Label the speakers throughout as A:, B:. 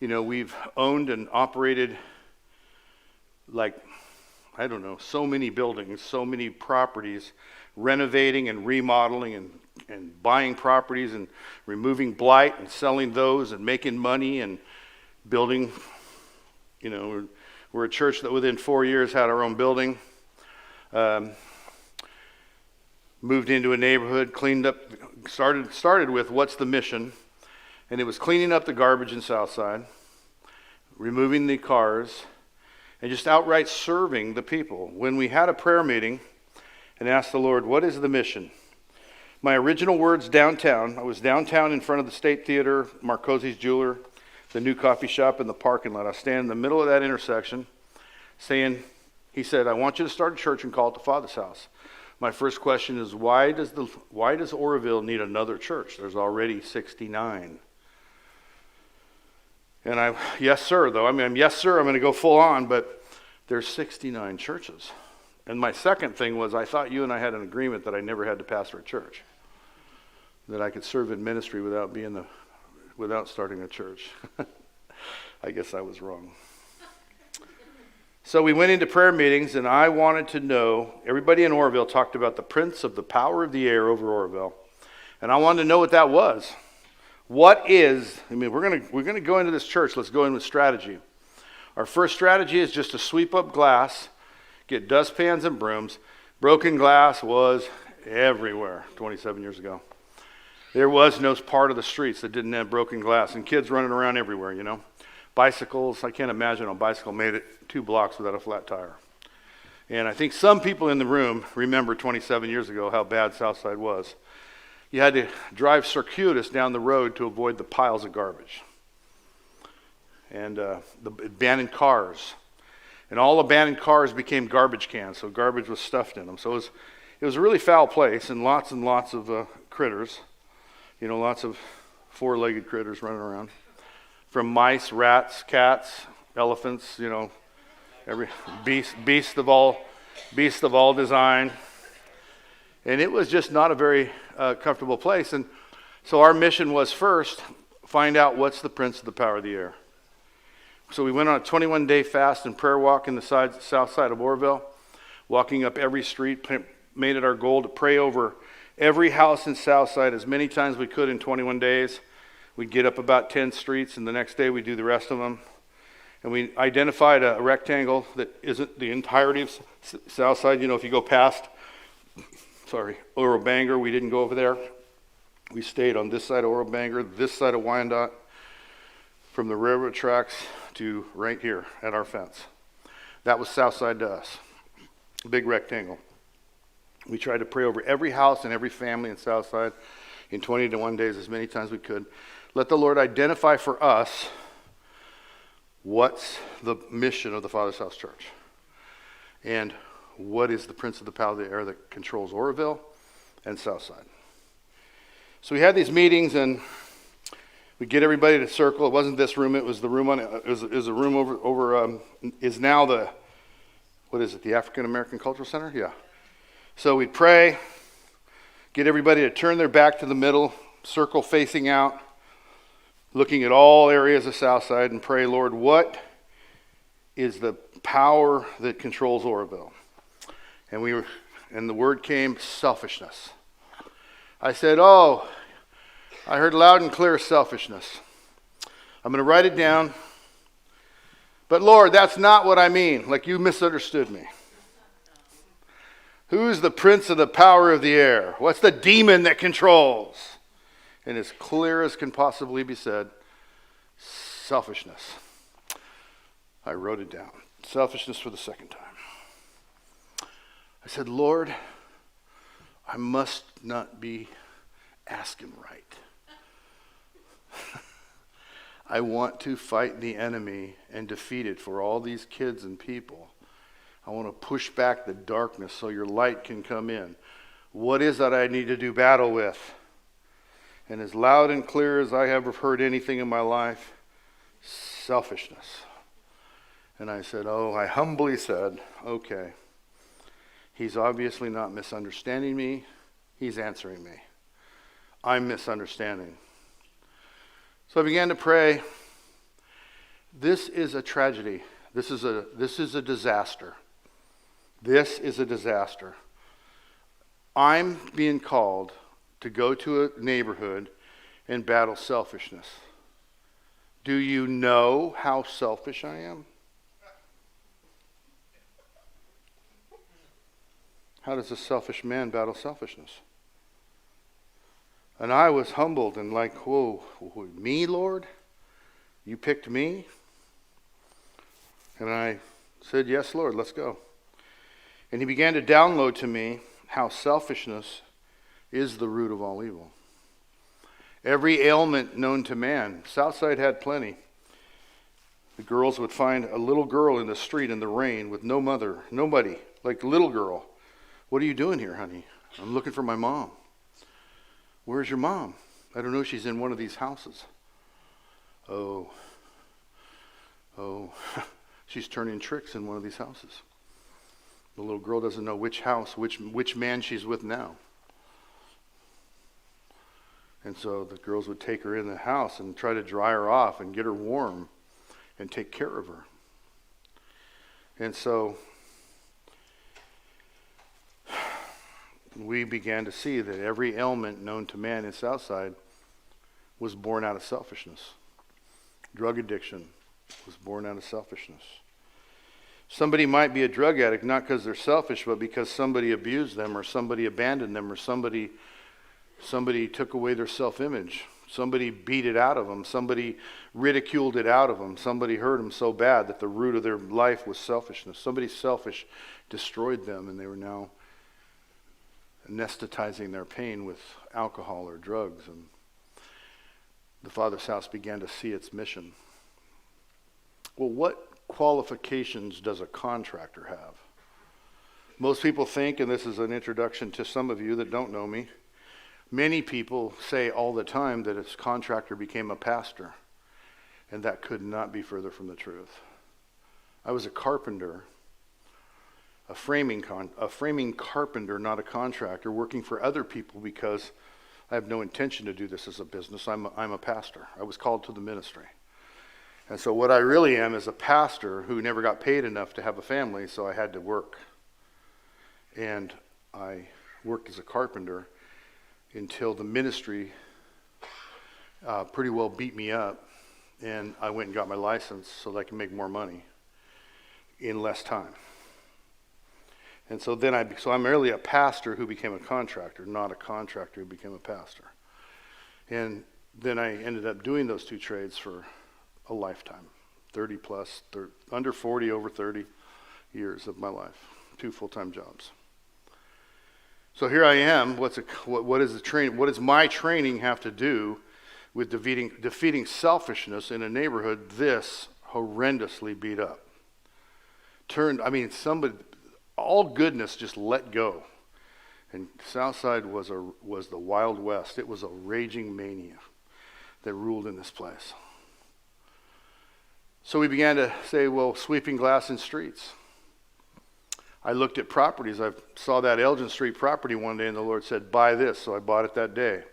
A: we've owned and operated so many buildings, so many properties, renovating and remodeling and buying properties and removing blight and selling those and making money and building. We're a church that within 4 years had our own building, moved into a neighborhood, cleaned up, started with what's the mission, and it was cleaning up the garbage in Southside, removing the cars, and just outright serving the people. When we had a prayer meeting and asked the Lord, what is the mission? My original words downtown, I was downtown in front of the State Theater, Marcosi's Jeweler, the new coffee shop in the parking lot. I was standing in the middle of that intersection he said, I want you to start a church and call it the Father's House. My first question is, why does Oroville need another church? There's already 69. And yes, sir, though. Yes, sir, I'm going to go full on, but there's 69 churches. And my second thing was, I thought you and I had an agreement that I never had to pastor a church, that I could serve in ministry without starting a church. I guess I was wrong. So we went into prayer meetings, and I wanted to know, everybody in Oroville talked about the prince of the power of the air over Oroville, and I wanted to know what that was. We're going to go into this church. Let's go in with strategy. Our first strategy is just to sweep up glass, get dustpans and brooms. Broken glass was everywhere 27 years ago. There was no part of the streets that didn't have broken glass, and kids running around everywhere, Bicycles, I can't imagine a bicycle made it 2 blocks without a flat tire. And I think some people in the room remember 27 years ago how bad Southside was. You had to drive circuitous down the road to avoid the piles of garbage. And the abandoned cars. And all abandoned cars became garbage cans, so garbage was stuffed in them. So it was a really foul place, and lots of critters. Lots of 4-legged critters running around. From mice, rats, cats, elephants, every beast of all design. And it was just not a very comfortable place. And so our mission was first, find out what's the prince of the power of the air. So we went on a 21-day fast and prayer walk in the south side of Oroville, walking up every street, made it our goal to pray over every house in Southside as many times as we could in 21 days. We'd get up about 10 streets, and the next day we'd do the rest of them. And we identified a rectangle that isn't the entirety of Southside. If you go past, Oro Bangor, we didn't go over there. We stayed on this side of Oro Bangor, this side of Wyandotte, from the railroad tracks to right here at our fence. That was Southside to us, a big rectangle. We tried to pray over every house and every family in Southside in 21 days, as many times as we could. Let the Lord identify for us what's the mission of the Father's House Church and what is the prince of the power of the air that controls Oroville and Southside. So we had these meetings, and we get everybody to circle. It wasn't this room; it was the room is a room over is now the the African American Cultural Center? Yeah. So we'd pray, get everybody to turn their back to the middle, circle facing out, looking at all areas of Southside, and pray, Lord, what is the power that controls Oroville? And the word came, selfishness. I said, I heard loud and clear selfishness. I'm going to write it down. But Lord, that's not what I mean. Like you misunderstood me. Who's the prince of the power of the air? What's the demon that controls? And as clear as can possibly be said, selfishness. I wrote it down. Selfishness for the second time. I said, Lord, I must not be asking right. I want to fight the enemy and defeat it for all these kids and people. I want to push back the darkness so your light can come in. What is that I need to do battle with? And as loud and clear as I have heard anything in my life, selfishness. And I said, I humbly said, okay. He's obviously not misunderstanding me. He's answering me. I'm misunderstanding. So I began to pray. This is a tragedy. This is a disaster. This is a disaster. I'm being called to go to a neighborhood and battle selfishness. Do you know how selfish I am? How does a selfish man battle selfishness? And I was humbled and like, whoa, me, Lord? You picked me? And I said, yes, Lord, let's go. And he began to download to me how selfishness is the root of all evil. Every ailment known to man, Southside had plenty. The girls would find a little girl in the street in the rain with no mother, nobody, like little girl. What are you doing here, honey? I'm looking for my mom. Where's your mom? I don't know, she's in one of these houses. Oh, she's turning tricks in one of these houses. The little girl doesn't know which house, which man she's with now. And so the girls would take her in the house and try to dry her off and get her warm and take care of her. And so we began to see that every ailment known to man in Southside was born out of selfishness. Drug addiction was born out of selfishness. Somebody might be a drug addict not because they're selfish, but because somebody abused them or somebody abandoned them or somebody took away their self-image. Somebody beat it out of them. Somebody ridiculed it out of them. Somebody hurt them so bad that the root of their life was selfishness. Somebody selfish destroyed them, and they were now anesthetizing their pain with alcohol or drugs. And the Father's house began to see its mission. Well, what qualifications does a contractor have? Most people think, and this is an introduction to some of you that don't know me, many people say all the time that a contractor became a pastor, and that could not be further from the truth. I was a carpenter, a framing carpenter, not a contractor, working for other people because I have no intention to do this as a business. I'm a pastor. I was called to the ministry. And so what I really am is a pastor who never got paid enough to have a family, so I had to work. And I worked as a carpenter until the ministry pretty well beat me up, and I went and got my license so that I can make more money in less time. And so then I'm merely a pastor who became a contractor, not a contractor who became a pastor. And then I ended up doing those two trades for a lifetime, 30 plus, under 40, over 30 years of my life, 2 full-time jobs. So here I am. What does my training have to do with defeating selfishness in a neighborhood this horrendously beat up? All goodness just let go. And Southside was the Wild West. It was a raging mania that ruled in this place. So we began to say, well, sweeping glass in streets. I looked at properties. I saw that Elgin Street property one day, and the Lord said, buy this. So I bought it that day.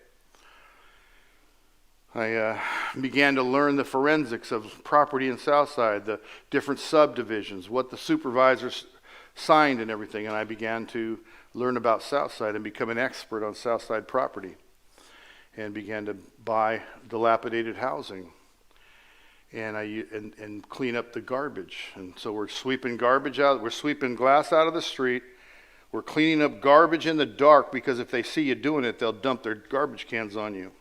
A: I began to learn the forensics of property in Southside, the different subdivisions, what the supervisors signed and everything. And I began to learn about Southside and become an expert on Southside property, and began to buy dilapidated housing. And clean up the garbage. And so we're sweeping garbage out. We're sweeping glass out of the street. We're cleaning up garbage in the dark, because if they see you doing it, they'll dump their garbage cans on you.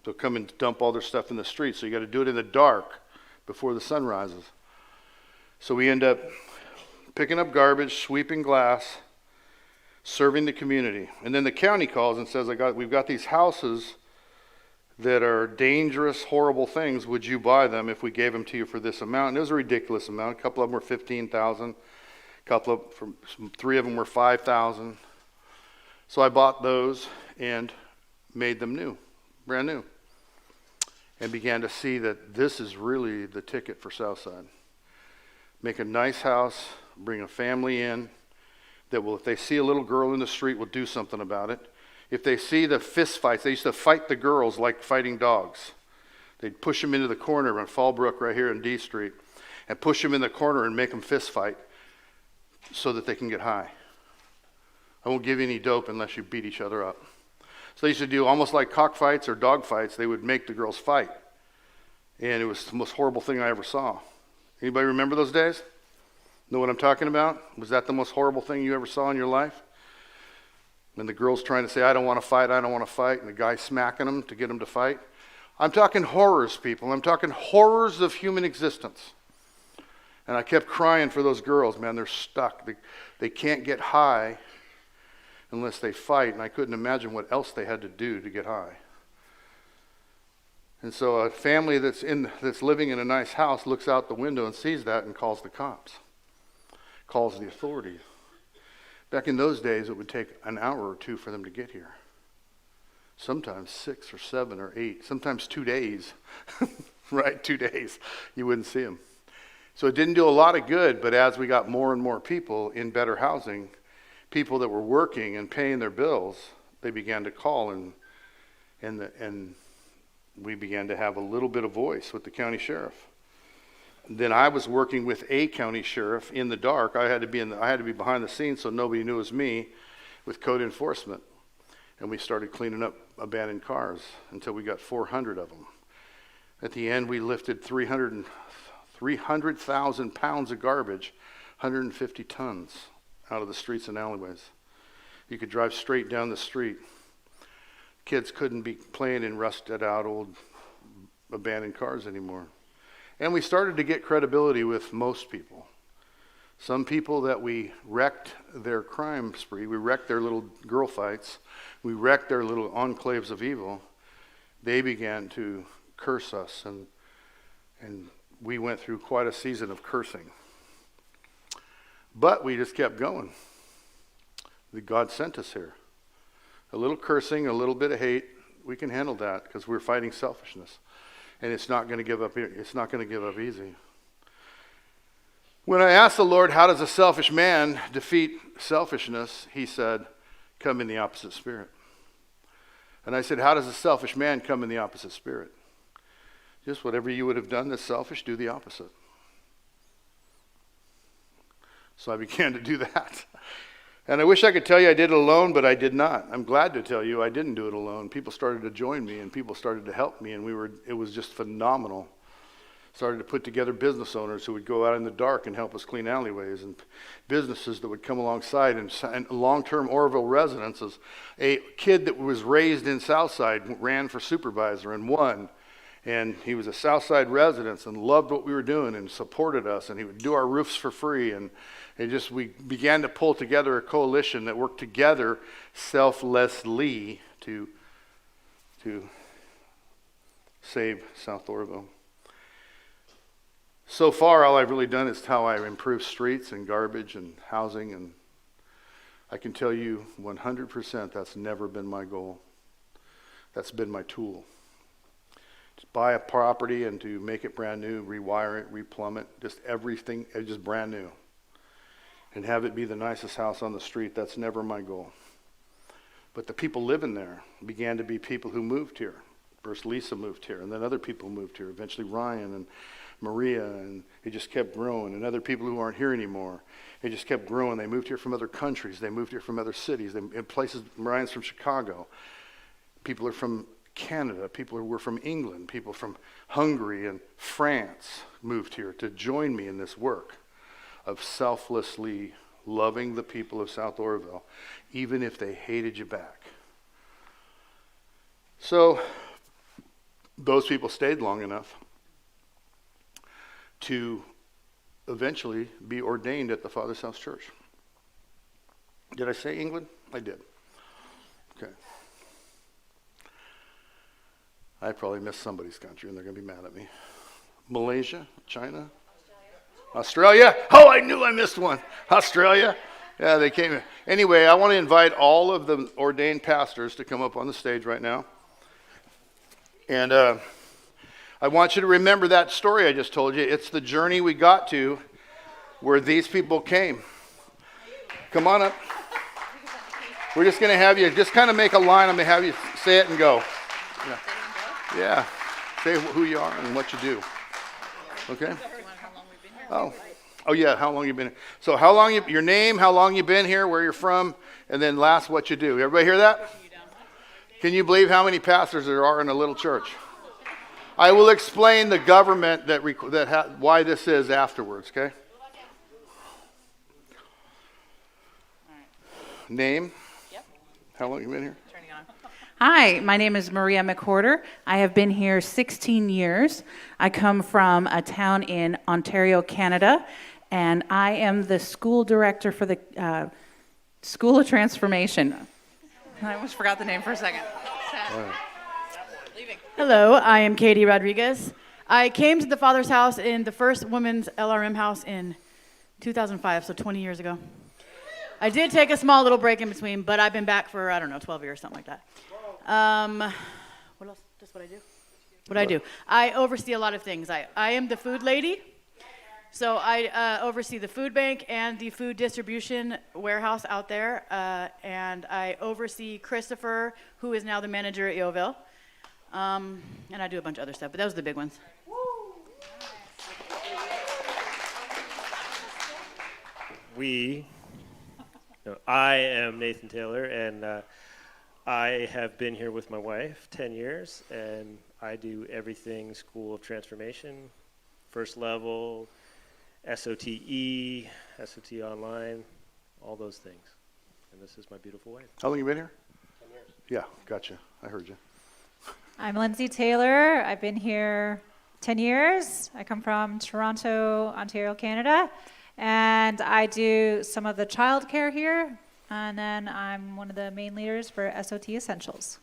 A: They'll come and dump all their stuff in the street. So you got to do it in the dark before the sun rises. So we end up picking up garbage, sweeping glass, serving the community. And then the county calls and says, we've got these houses that are dangerous, horrible things. Would you buy them if we gave them to you for this amount? And it was a ridiculous amount. A couple of them were $15,000. Three of them were $5,000. So I bought those and made them new, brand new, and began to see that this is really the ticket for Southside. Make a nice house, bring a family in that will, if they see a little girl in the street, will do something about it. If they see the fist fights, they used to fight the girls like fighting dogs. They'd push them into the corner on Fallbrook right here in D Street and push them in the corner and make them fist fight so that they can get high. I won't give you any dope unless you beat each other up. So they used to do almost like cockfights or dog fights. They would make the girls fight. And it was the most horrible thing I ever saw. Anybody remember those days? Know what I'm talking about? Was that the most horrible thing you ever saw in your life? And the girls trying to say, I don't want to fight, I don't want to fight, and the guy smacking them to get them to fight. I'm talking horrors, people. I'm talking horrors of human existence. And I kept crying for those girls, man. They're stuck. They can't get high unless they fight, and I couldn't imagine what else they had to do to get high. And so a family that's living in a nice house looks out the window and sees that and calls the cops, calls the authorities. Back in those days, it would take an hour or two for them to get here. Sometimes 6 or 7 or 8, sometimes 2 days, right? 2 days, you wouldn't see them. So it didn't do a lot of good, but as we got more and more people in better housing, people that were working and paying their bills, they began to call, and we began to have a little bit of voice with the county sheriff. Then I was working with a county sheriff in the dark. I had to be behind the scenes so nobody knew it was me with code enforcement. And we started cleaning up abandoned cars until we got 400 of them. At the end, we lifted 300,000 pounds of garbage, 150 tons out of the streets and alleyways. You could drive straight down the street. Kids couldn't be playing in rusted out old abandoned cars anymore. And we started to get credibility with most people. Some people that we wrecked their crime spree, we wrecked their little girl fights, we wrecked their little enclaves of evil, they began to curse us, and we went through quite a season of cursing. But we just kept going. God sent us here. A little cursing, a little bit of hate, we can handle that because we're fighting selfishness. And it's not going to give up. It's not going to give up easy. When I asked the Lord, how does a selfish man defeat selfishness? He said, come in the opposite spirit. And I said, how does a selfish man come in the opposite spirit? Just whatever you would have done that's selfish, do the opposite. So I began to do that. And I wish I could tell you I did it alone, but I did not. I'm glad to tell you I didn't do it alone. People started to join me, and people started to help me, and it was just phenomenal. Started to put together business owners who would go out in the dark and help us clean alleyways, and businesses that would come alongside, and long-term Oroville residents. As a kid that was raised in Southside ran for supervisor and won. And he was a Southside resident and loved what we were doing and supported us, and he would do our roofs for free. And we began to pull together a coalition that worked together selflessly to save South Oroville. So far, all I've really done is how I improved streets and garbage and housing, and I can tell you 100% that's never been my goal. That's been my tool. Buy a property and to make it brand new, rewire it, replumb it, just everything, just brand new. And have it be the nicest house on the street. That's never my goal. But the people living there began to be people who moved here. First Lisa moved here, and then other people moved here. Eventually Ryan and Maria, and it just kept growing. And other people who aren't here anymore. It just kept growing. They moved here from other countries. They moved here from other cities. In places, Ryan's from Chicago. People are from Canada, people who were from England, people from Hungary and France moved here to join me in this work of selflessly loving the people of South Oroville, even if they hated you back. So those people stayed long enough to eventually be ordained at the Father's House Church. Did I say England? I did. Okay. I probably missed somebody's country, and they're going to be mad at me. Malaysia? China? Australia? Oh, I knew I missed one. Australia? Yeah, they came. Anyway, I want to invite all of the ordained pastors to come up on the stage right now. And I want you to remember that story I just told you. It's the journey we got to where these people came. Come on up. We're just going to have you just kind of make a line. I'm going to have you say it and go. Yeah. Say who you are and what you do. Okay? Oh yeah, how long you been here? So your name, how long you been here, where you're from, and then last what you do. Everybody hear that? Can you believe how many pastors there are in a little church? I will explain the government why this is afterwards, okay? Name?
B: Yep.
A: How long you been here?
B: Turning on. Hi, my name is Maria McWhorter. I have been here 16 years. I come from a town in Ontario, Canada, and I am the school director for the School of Transformation. I almost forgot the name for a second. Leaving.
C: Hello, I am Katie Rodriguez. I came to the Father's House in the first women's LRM house in 2005, so 20 years ago. I did take a small little break in between, but I've been back for, 12 years, something like that. What else? Just what I do? What I do? I oversee a lot of things. I am the food lady, so I oversee the food bank and the food distribution warehouse out there, and I oversee Christopher, who is now the manager at Yeovil, and I do a bunch of other stuff, but those are the big ones.
D: I am Nathan Taylor, and I have been here with my wife 10 years, and I do everything School of Transformation, first level, SOTE, SOT online, all those things. And this is my beautiful wife.
A: How long you been here?
D: 10 years.
A: Yeah, gotcha. I heard you.
E: I'm Lindsay Taylor. I've been here 10 years. I come from Toronto, Ontario, Canada. And I do some of the childcare here. And then I'm one of the main leaders for SOT Essentials.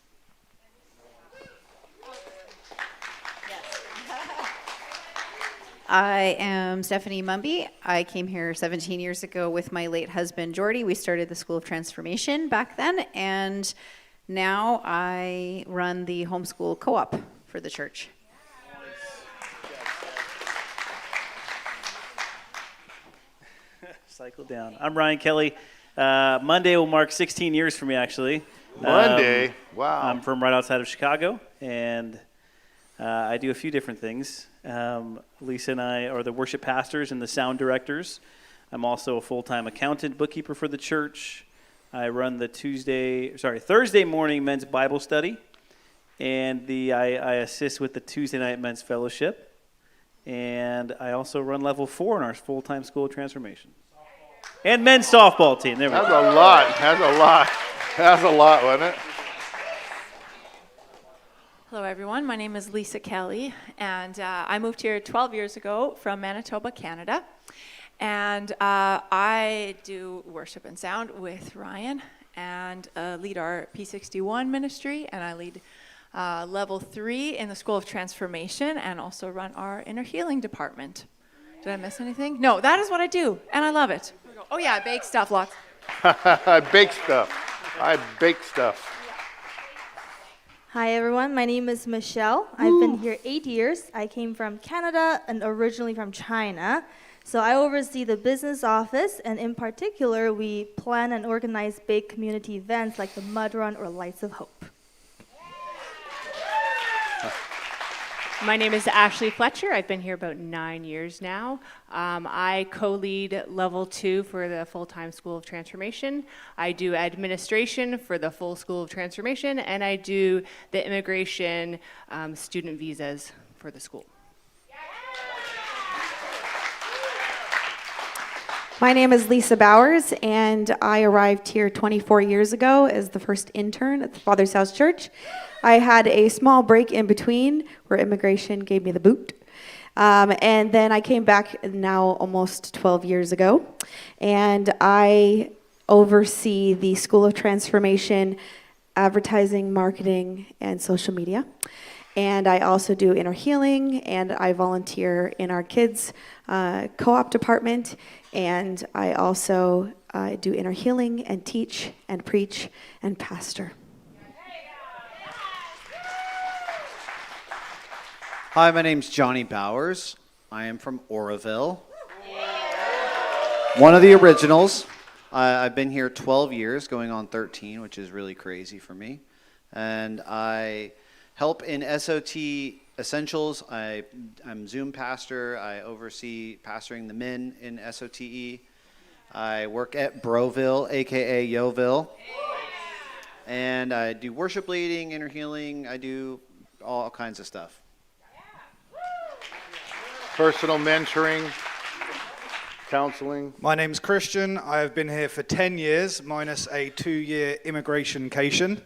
F: I am Stephanie Mumby. I came here 17 years ago with my late husband, Jordy. We started the School of Transformation back then, and now I run the homeschool co-op for the church.
G: Cycle down. I'm Ryan Kelly. Monday will mark 16 years for me, actually.
A: Monday? Wow.
G: I'm from right outside of Chicago, and I do a few different things. Lisa and I are the worship pastors and the sound directors. I'm also a full-time accountant, bookkeeper for the church. I run the Thursday morning men's Bible study, and I assist with the Tuesday night men's fellowship. And I also run level 4 in our full-time School of Transformation. And men's softball team. There we go.
A: That's a lot. That's a lot, wasn't it?
H: Hello, everyone. My name is Lisa Kelly, and I moved here 12 years ago from Manitoba, Canada. And I do worship and sound with Ryan and lead our P61 ministry, and I lead level 3 in the School of Transformation and also run our inner healing department. Did I miss anything? No, that is what I do, and I love it. Oh, yeah, I bake stuff lots.
A: I bake stuff.
I: Hi everyone, my name is Michelle. I've been here 8 years. I came from Canada and originally from China. So I oversee the business office, and in particular, we plan and organize big community events like the Mud Run or Lights of Hope.
J: My name is Ashley Fletcher. I've been here about 9 years now. I co-lead level 2 for the full-time School of Transformation. I do administration for the full School of Transformation, and I do the immigration student visas for the school.
K: My name is Lisa Bowers, and I arrived here 24 years ago as the first intern at the Father's House Church. I had a small break in between where immigration gave me the boot. And then I came back now almost 12 years ago, and I oversee the School of Transformation, advertising, marketing, and social media. And I also do inner healing, and I volunteer in our kids' co-op department, and I also do inner healing and teach and preach and pastor.
L: Hi, my name's Johnny Bowers. I am from Oroville. One of the originals. I've been here 12 years, going on 13, which is really crazy for me. And I help in SOT Essentials, I'm Zoom pastor. I oversee pastoring the men in SOTE. I work at Broville, aka Yoville. And I do worship leading, inner healing. I do all kinds of stuff.
A: Personal mentoring, counseling.
M: My name's Christian. I've been here for 10 years, minus a 2-year immigration-cation.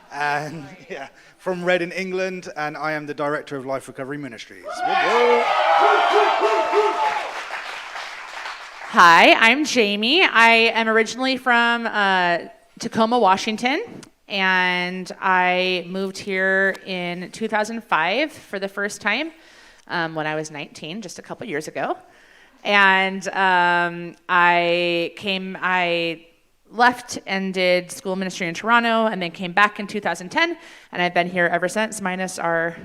M: And yeah, from Reading, England, and I am the director of Life Recovery Ministries.
N: Hi, I'm Jamie. I am originally from Tacoma, Washington, and I moved here in 2005 for the first time when I was 19, just a couple years ago. And I left and did school ministry in Toronto, and then came back in 2010, and I've been here ever since, minus our,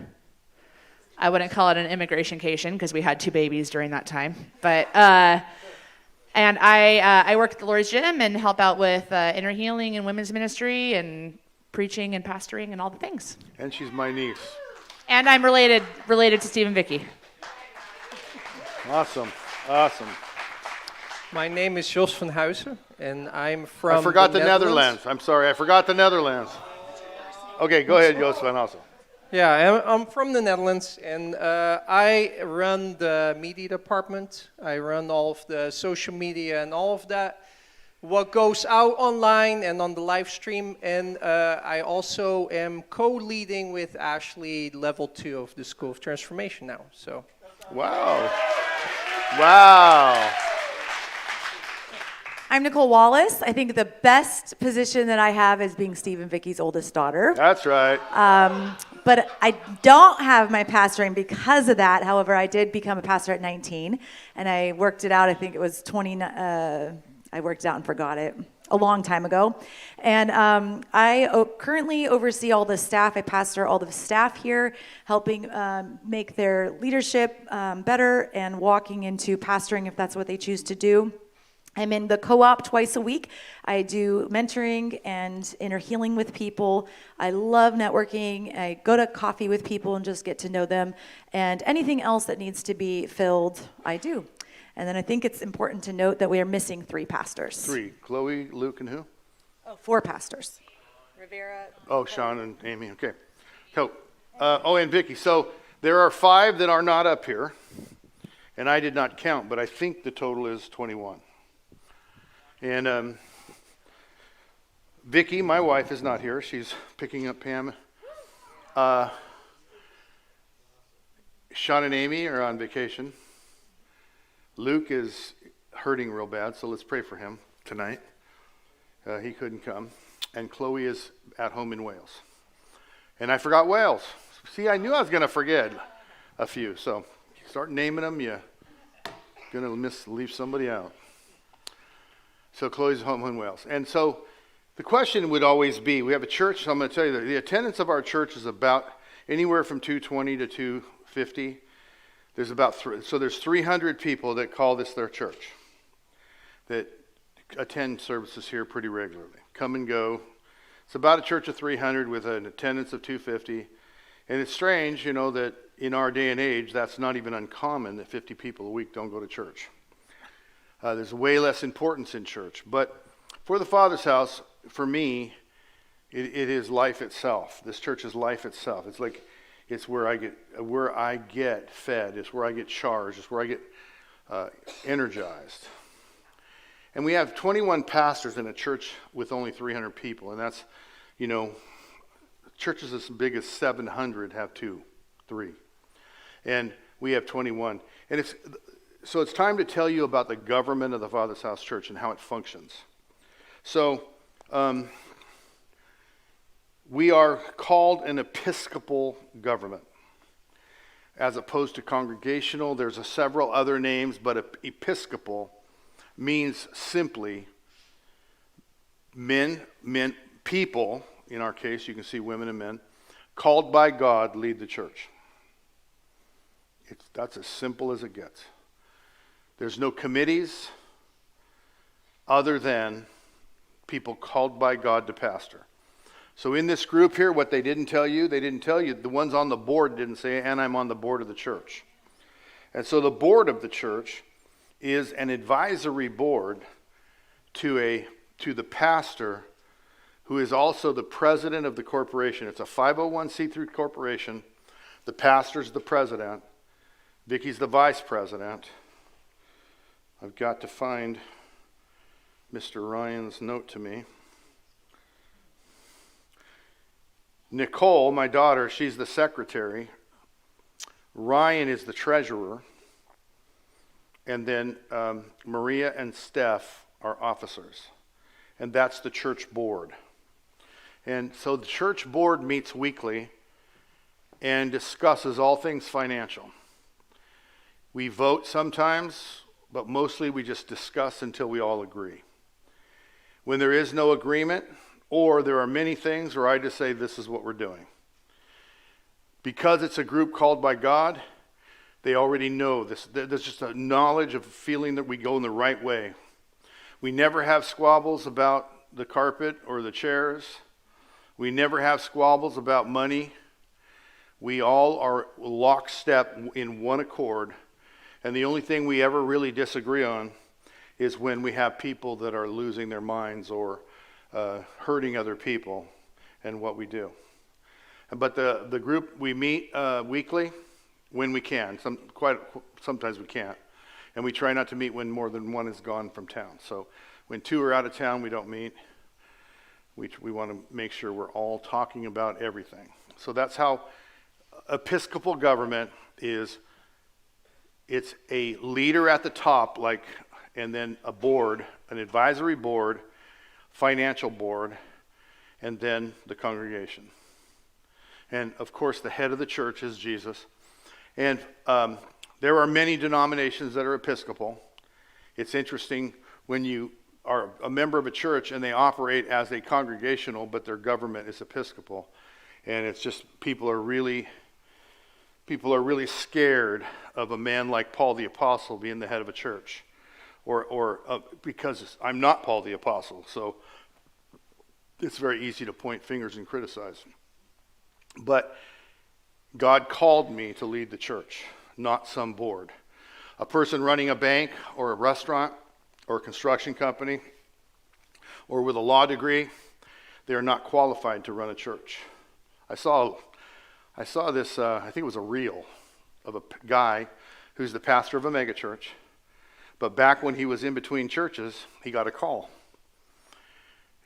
N: I wouldn't call it an immigration-cation, because we had 2 babies during that time, but, and I work at the Lord's Gym and help out with inner healing and women's ministry, and preaching and pastoring and all the things.
A: And she's my niece.
N: And I'm related to Steve and Vicky.
A: Awesome.
O: My name is Jos van Huysen, and I'm from
A: I forgot the Netherlands. I'm sorry, I forgot the Netherlands. Okay, go ahead, Jos van Huysen.
O: Yeah, I'm from the Netherlands, and I run the media department. I run all of the social media and all of that, what goes out online and on the live stream. And I also am co-leading with Ashley level 2 of the School of Transformation now. So.
A: Wow.
P: I'm Nicole Wallace. I think the best position that I have is being Steve and Vicky's oldest daughter.
A: That's right.
P: But I don't have my pastoring because of that. However, I did become a pastor at 19, and I worked it out. I think it was 20. I worked it out and forgot it a long time ago. And I currently oversee all the staff. I pastor all the staff here, helping make their leadership better and walking into pastoring if that's what they choose to do. I'm in the co-op twice a week. I do mentoring and inner healing with people. I love networking. I go to coffee with people and just get to know them. And anything else that needs to be filled, I do. And then I think it's important to note that we are missing 3 pastors.
A: 3. Chloe, Luke, and who?
P: 4 pastors.
F: Rivera.
A: Oh, Sean and Amy. Okay. So, and Vicky. So there are 5 that are not up here, and I did not count, but I think the total is 21. And Vicky, my wife, is not here. She's picking up Pam. Sean and Amy are on vacation. Luke is hurting real bad, so let's pray for him tonight. He couldn't come. And Chloe is at home in Wales. And I forgot Wales. See, I knew I was going to forget a few. So start naming them, you're going to leave somebody out. So Chloe's home in Wales. And so the question would always be, we have a church, so I'm going to tell you that the attendance of our church is about anywhere from 220 to 250. There's about there's 300 people that call this their church, that attend services here pretty regularly, come and go. It's about a church of 300 with an attendance of 250. And it's strange, that in our day and age, that's not even uncommon that 50 people a week don't go to church. There's way less importance in church. But for the Father's house, for me, it is life itself. This church is life itself. It's where I get fed. It's where I get charged. It's where I get energized. And we have 21 pastors in a church with only 300 people. And that's, churches as big as 700 have 2, 3. And we have 21. And so it's time to tell you about the government of the Father's House Church and how it functions. So we are called an Episcopal government as opposed to congregational. There's several other names, but Episcopal means simply people, in our case, you can see women and men, called by God lead the church. That's as simple as it gets. There's no committees other than people called by God to pastor. So in this group here, what they didn't tell you, the ones on the board didn't say, and I'm on the board of the church. And so the board of the church is an advisory board to the pastor, who is also the president of the corporation. It's a 501c3 corporation. The pastor's the president. Vicky's the vice president. I've got to find Mr. Ryan's note to me. Nicole, my daughter, she's the secretary. Ryan is the treasurer. And then Maria and Steph are officers. And that's the church board. And so the church board meets weekly and discusses all things financial. We vote sometimes, but mostly we just discuss until we all agree. When there is no agreement, or there are many things where I just say this is what we're doing. Because it's a group called by God, they already know this. There's just a knowledge of feeling that we go in the right way. We never have squabbles about the carpet or the chairs. We never have squabbles about money. We all are lockstep in one accord. And the only thing we ever really disagree on is when we have people that are losing their minds or hurting other people and what we do. But the group, we meet weekly when we can. Sometimes we can't. And we try not to meet when more than one is gone from town. So when two are out of town, we don't meet. We want to make sure we're all talking about everything. So that's how Episcopal government is. It's a leader at the top, and then a board, an advisory board, financial board, and then the congregation. And of course, the head of the church is Jesus. And there are many denominations that are Episcopal. It's interesting when you are a member of a church and they operate as a congregational, but their government is Episcopal. And it's just people are really scared of a man like Paul the Apostle being the head of a church. Or because I'm not Paul the Apostle, so it's very easy to point fingers and criticize. But God called me to lead the church, not some board. A person running a bank or a restaurant or a construction company or with a law degree, they are not qualified to run a church. I saw this, I think it was a reel of a guy who's the pastor of a megachurch. But back when he was in between churches, he got a call.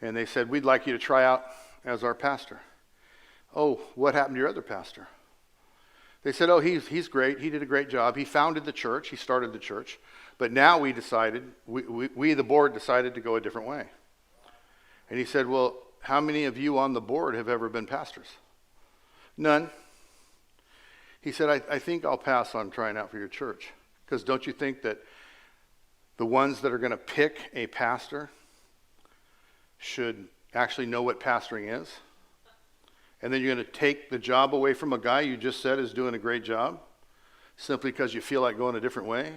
A: And they said, we'd like you to try out as our pastor. Oh, what happened to your other pastor? They said, oh, he's great. He did a great job. He founded the church. He started the church. But now we decided, we the board decided to go a different way. And he said, well, how many of you on the board have ever been pastors? None. He said, I think I'll pass on trying out for your church. Because don't you think that the ones that are going to pick a pastor should actually know what pastoring is? And then you're going to take the job away from a guy you just said is doing a great job simply because you feel like going a different way?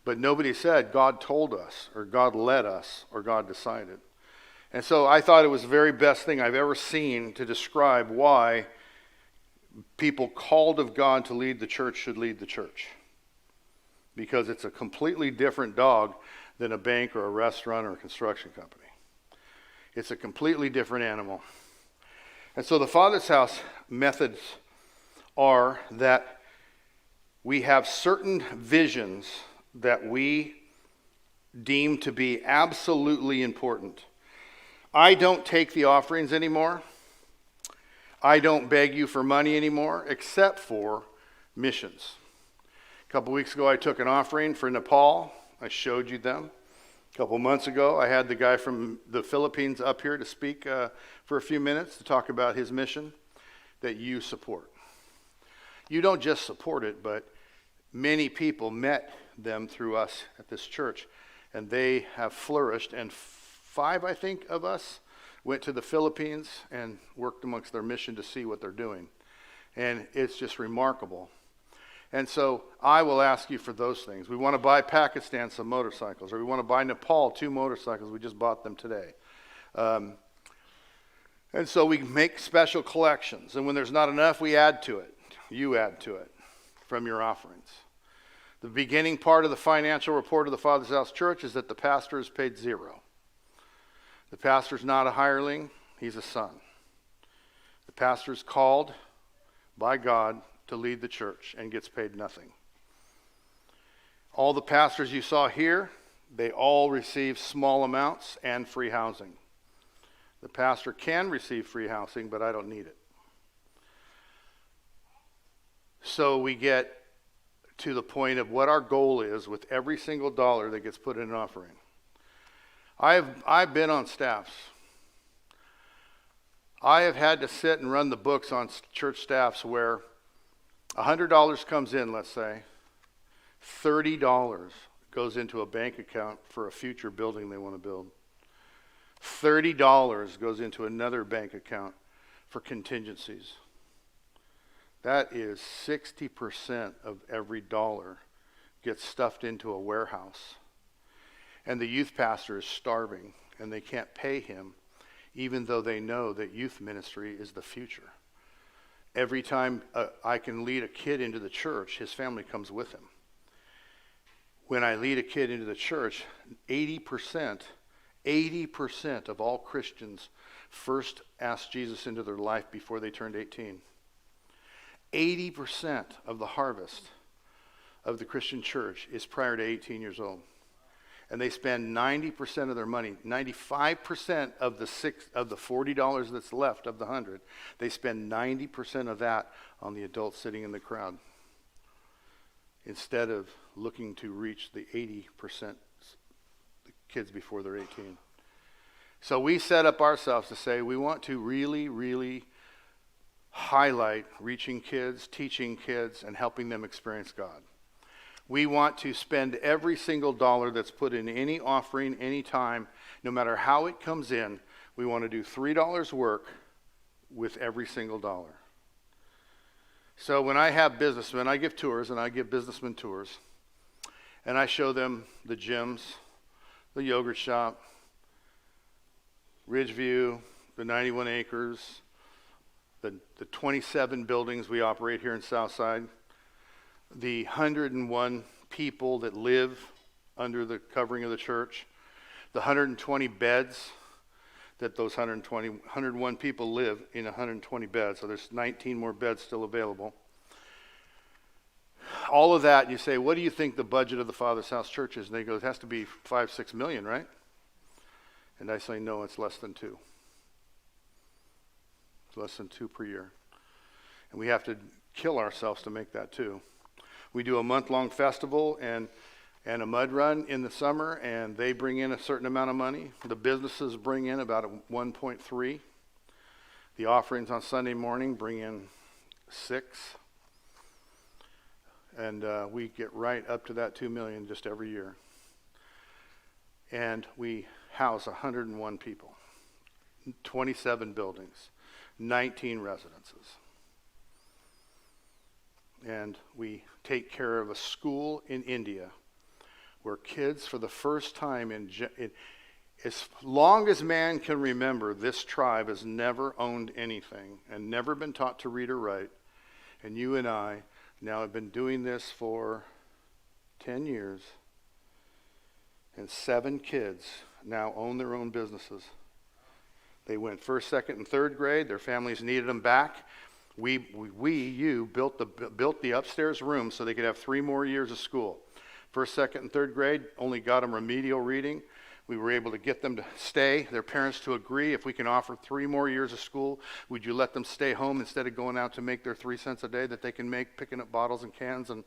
A: But nobody said God told us or God led us or God decided. And so I thought it was the very best thing I've ever seen to describe why people called of God to lead the church should lead the church. Because it's a completely different dog than a bank or a restaurant or a construction company. It's a completely different animal. And so the Father's House methods are that we have certain visions that we deem to be absolutely important. I don't take the offerings anymore. I don't beg you for money anymore, except for missions. A couple weeks ago, I took an offering for Nepal. I showed you them. A couple months ago, I had the guy from the Philippines up here to speak for a few minutes to talk about his mission that you support. You don't just support it, but many people met them through us at this church, and they have flourished. And 5, I think, of us went to the Philippines and worked amongst their mission to see what they're doing. And it's just remarkable. And so I will ask you for those things. We want to buy Pakistan some motorcycles, or we want to buy Nepal 2 motorcycles. We just bought them today. And so we make special collections. And when there's not enough, we add to it. You add to it from your offerings. The beginning part of the financial report of the Father's House Church is that the pastor is paid zero. The pastor's not a hireling, he's a son. The pastor's called by God to lead the church and gets paid nothing. All the pastors you saw here, they all receive small amounts and free housing. The pastor can receive free housing, but I don't need it. So we get to the point of what our goal is with every single dollar that gets put in an offering. I've been on staffs. I have had to sit and run the books on church staffs where $100 comes in, let's say, $30 goes into a bank account for a future building they want to build. $30 goes into another bank account for contingencies. That is 60% of every dollar gets stuffed into a warehouse. And the youth pastor is starving, and they can't pay him, even though they know that youth ministry is the future. Every time I can lead a kid into the church, his family comes with him. When I lead a kid into the church, 80% of all Christians first ask Jesus into their life before they turned 18. 80% of the harvest of the Christian church is prior to 18 years old. And they spend 90% of their money, 95% of the $40 that's left of the 100, they spend 90% of that on the adults sitting in the crowd, instead of looking to reach the 80% kids before they're 18. So we set up ourselves to say we want to really, really highlight reaching kids, teaching kids, and helping them experience God. We want to spend every single dollar that's put in any offering, any time, no matter how it comes in. We want to do $3 work with every single dollar. So when I have businessmen, I give tours, and I give businessmen tours, and I show them the gyms, the yogurt shop, Ridgeview, the 91 acres, the 27 buildings we operate here in Southside, the 101 people that live under the covering of the church, the 120 beds that those 101 people live in 120 beds, so there's 19 more beds still available. All of that, you say, what do you think the budget of the Father's House Church is? And they go, it has to be $5-6 million, right? And I say, no, it's less than 2. It's less than 2 per year. And we have to kill ourselves to make that 2. We do a month-long festival and a mud run in the summer, and they bring in a certain amount of money. The businesses bring in about 1.3. The offerings on Sunday morning bring in 6. And we get right up to that $2 million just every year. And we house 101 people, 27 buildings, 19 residences. And we take care of a school in India where kids, for the first time as long as man can remember, this tribe has never owned anything and never been taught to read or write. And you and I now have been doing this for 10 years, and 7 kids now own their own businesses. They went first, second, and third grade. Their families needed them back. You built the upstairs room so they could have 3 more years of school. First, second, and third grade, only got them remedial reading. We were able to get them to stay, their parents to agree, if we can offer 3 more years of school, would you let them stay home instead of going out to make their 3 cents a day that they can make picking up bottles and cans and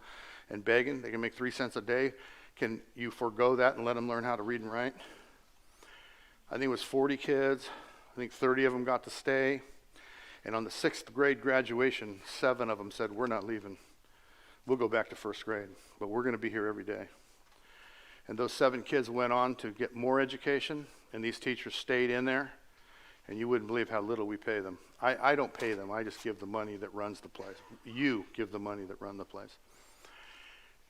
A: begging? They can make 3 cents a day. Can you forego that and let them learn how to read and write? I think it was 40 kids. I think 30 of them got to stay. And on the 6th grade graduation, 7 of them said, we're not leaving. We'll go back to first grade, but we're going to be here every day. And those 7 kids went on to get more education, and these teachers stayed in there, and you wouldn't believe how little we pay them. I don't pay them. I just give the money that runs the place. You give the money that run the place.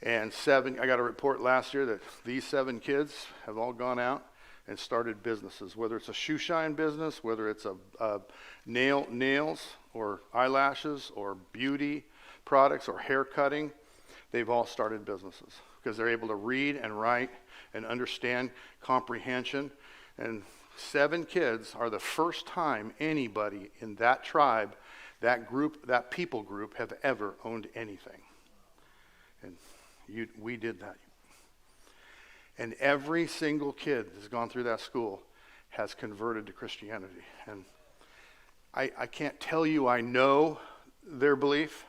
A: And I got a report last year that these 7 kids have all gone out and started businesses, whether it's a shoe shine business, whether it's a nails or eyelashes or beauty products or hair cutting. They've all started businesses because they're able to read and write and understand comprehension. And 7 kids are the first time anybody in that tribe, that group, that people group have ever owned anything. And we did that. And every single kid that's gone through that school has converted to Christianity. And I can't tell you I know their belief,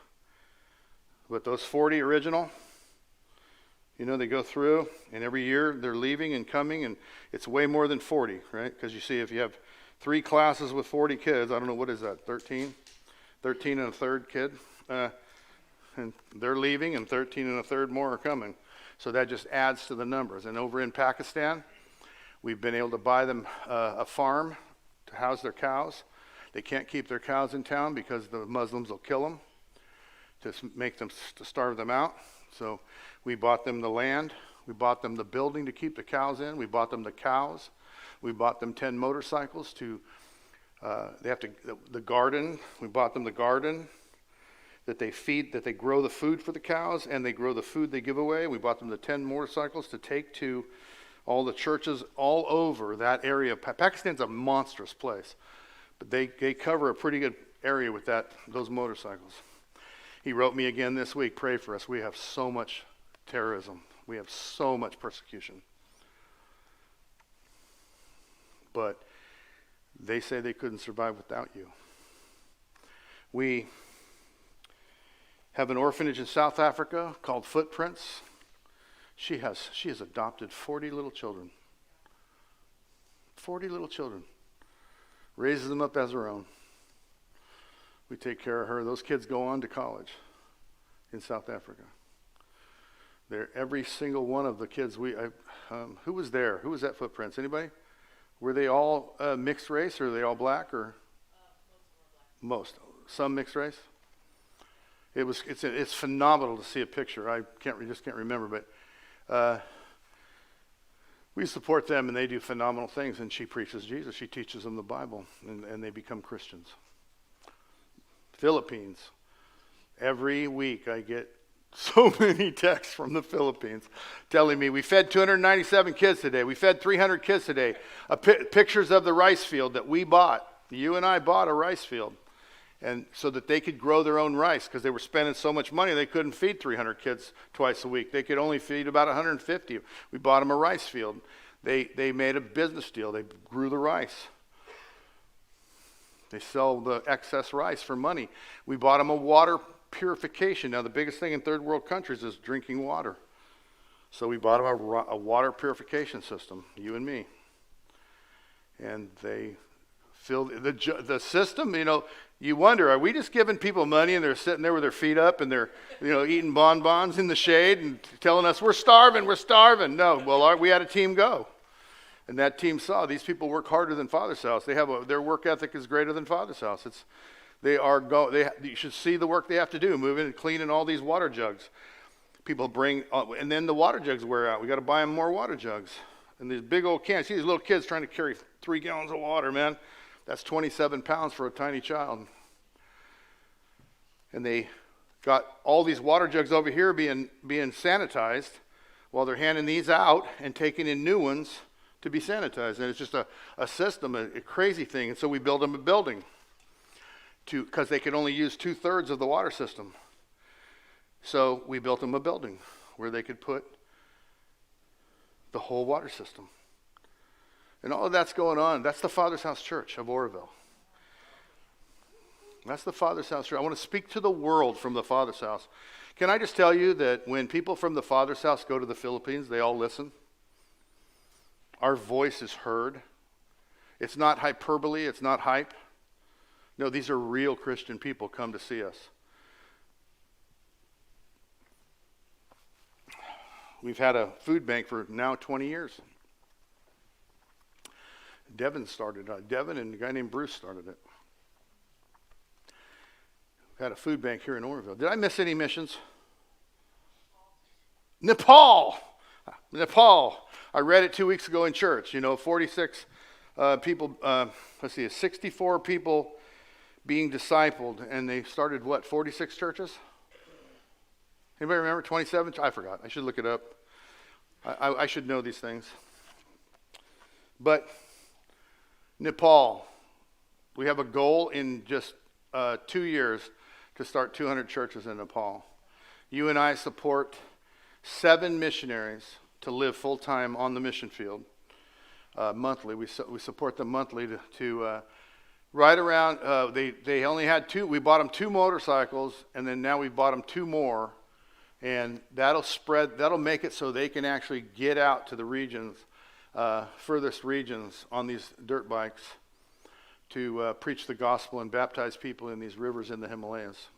A: but those 40 original, you know, they go through, and every year they're leaving and coming, and it's way more than 40, right? Because you see, if you have 3 classes with 40 kids, I don't know, what is that, 13? 13 and a third kid. And they're leaving, and 13 and a third more are coming. So that just adds to the numbers. And over in Pakistan, we've been able to buy them a farm to house their cows. They can't keep their cows in town because the Muslims will kill them to make them, to starve them out. So we bought them the land. We bought them the building to keep the cows in. We bought them the cows. We bought them 10 motorcycles to, the garden. We bought them the garden that they feed, that they grow the food for the cows, and they grow the food they give away. We bought them the 10 motorcycles to take to all the churches all over that area. Pakistan's a monstrous place, but they cover a pretty good area with those motorcycles. He wrote me again this week, pray for us. We have so much terrorism. We have so much persecution. But they say they couldn't survive without you. We have an orphanage in South Africa called Footprints. She has adopted 40 little children. 40 little children. Raises them up as her own. We take care of her. Those kids go on to college in South Africa. Every single one of the kids who was there? Who was at Footprints? Anybody? Were they all mixed race, or are they all black, or? Most. Some mixed race? It's phenomenal to see a picture. I just can't remember, but we support them, and they do phenomenal things. And she preaches Jesus. She teaches them the Bible, and they become Christians. Philippines. Every week I get so many texts from the Philippines telling me we fed 297 kids today. We fed 300 kids today. Pictures of the rice field that we bought. You and I bought a rice field. And so that they could grow their own rice, because they were spending so much money they couldn't feed 300 kids twice a week. They could only feed about 150. We bought them a rice field. They made a business deal. They grew the rice. They sell the excess rice for money. We bought them a water purification. Now, the biggest thing in third world countries is drinking water. So we bought them a water purification system, you and me. And they filled the system. You know, you wonder, are we just giving people money and they're sitting there with their feet up and they're, eating bonbons in the shade and telling us, we're starving. No, well, we had a team go. And that team saw these people work harder than Father's House. Their work ethic is greater than Father's House. You should see the work they have to do, moving and cleaning all these water jugs. People bring, and then the water jugs wear out. We got to buy them more water jugs. And these big old cans. See these little kids trying to carry 3 gallons of water, man. That's 27 pounds for a tiny child. And they got all these water jugs over here being sanitized while they're handing these out and taking in new ones to be sanitized. And it's just a system, a crazy thing. And so we built them a building because they could only use 2/3 of the water system. So we built them a building where they could put the whole water system. And all of that's going on. That's the Father's House Church of Oroville. That's the Father's House Church. I want to speak to the world from the Father's House. Can I just tell you that when people from the Father's House go to the Philippines, they all listen? Our voice is heard. It's not hyperbole. It's not hype. No, these are real Christian people come to see us. We've had a food bank for now 20 years. Devin and a guy named Bruce started it. We've had a food bank here in Oroville. Did I miss any missions? Nepal. I read it 2 weeks ago in church. 46 people, 64 people being discipled, and they started, 46 churches? Anybody remember? 27? I forgot. I should look it up. I should know these things. But Nepal, we have a goal in just 2 years to start 200 churches in Nepal. You and I support 7 missionaries to live full-time on the mission field monthly. We support them monthly to right around, they only had 2. We bought them 2 motorcycles, and then now we bought them 2 more. And that'll make it so they can actually get out to the regions, furthest regions on these dirt bikes to preach the gospel and baptize people in these rivers in the Himalayas.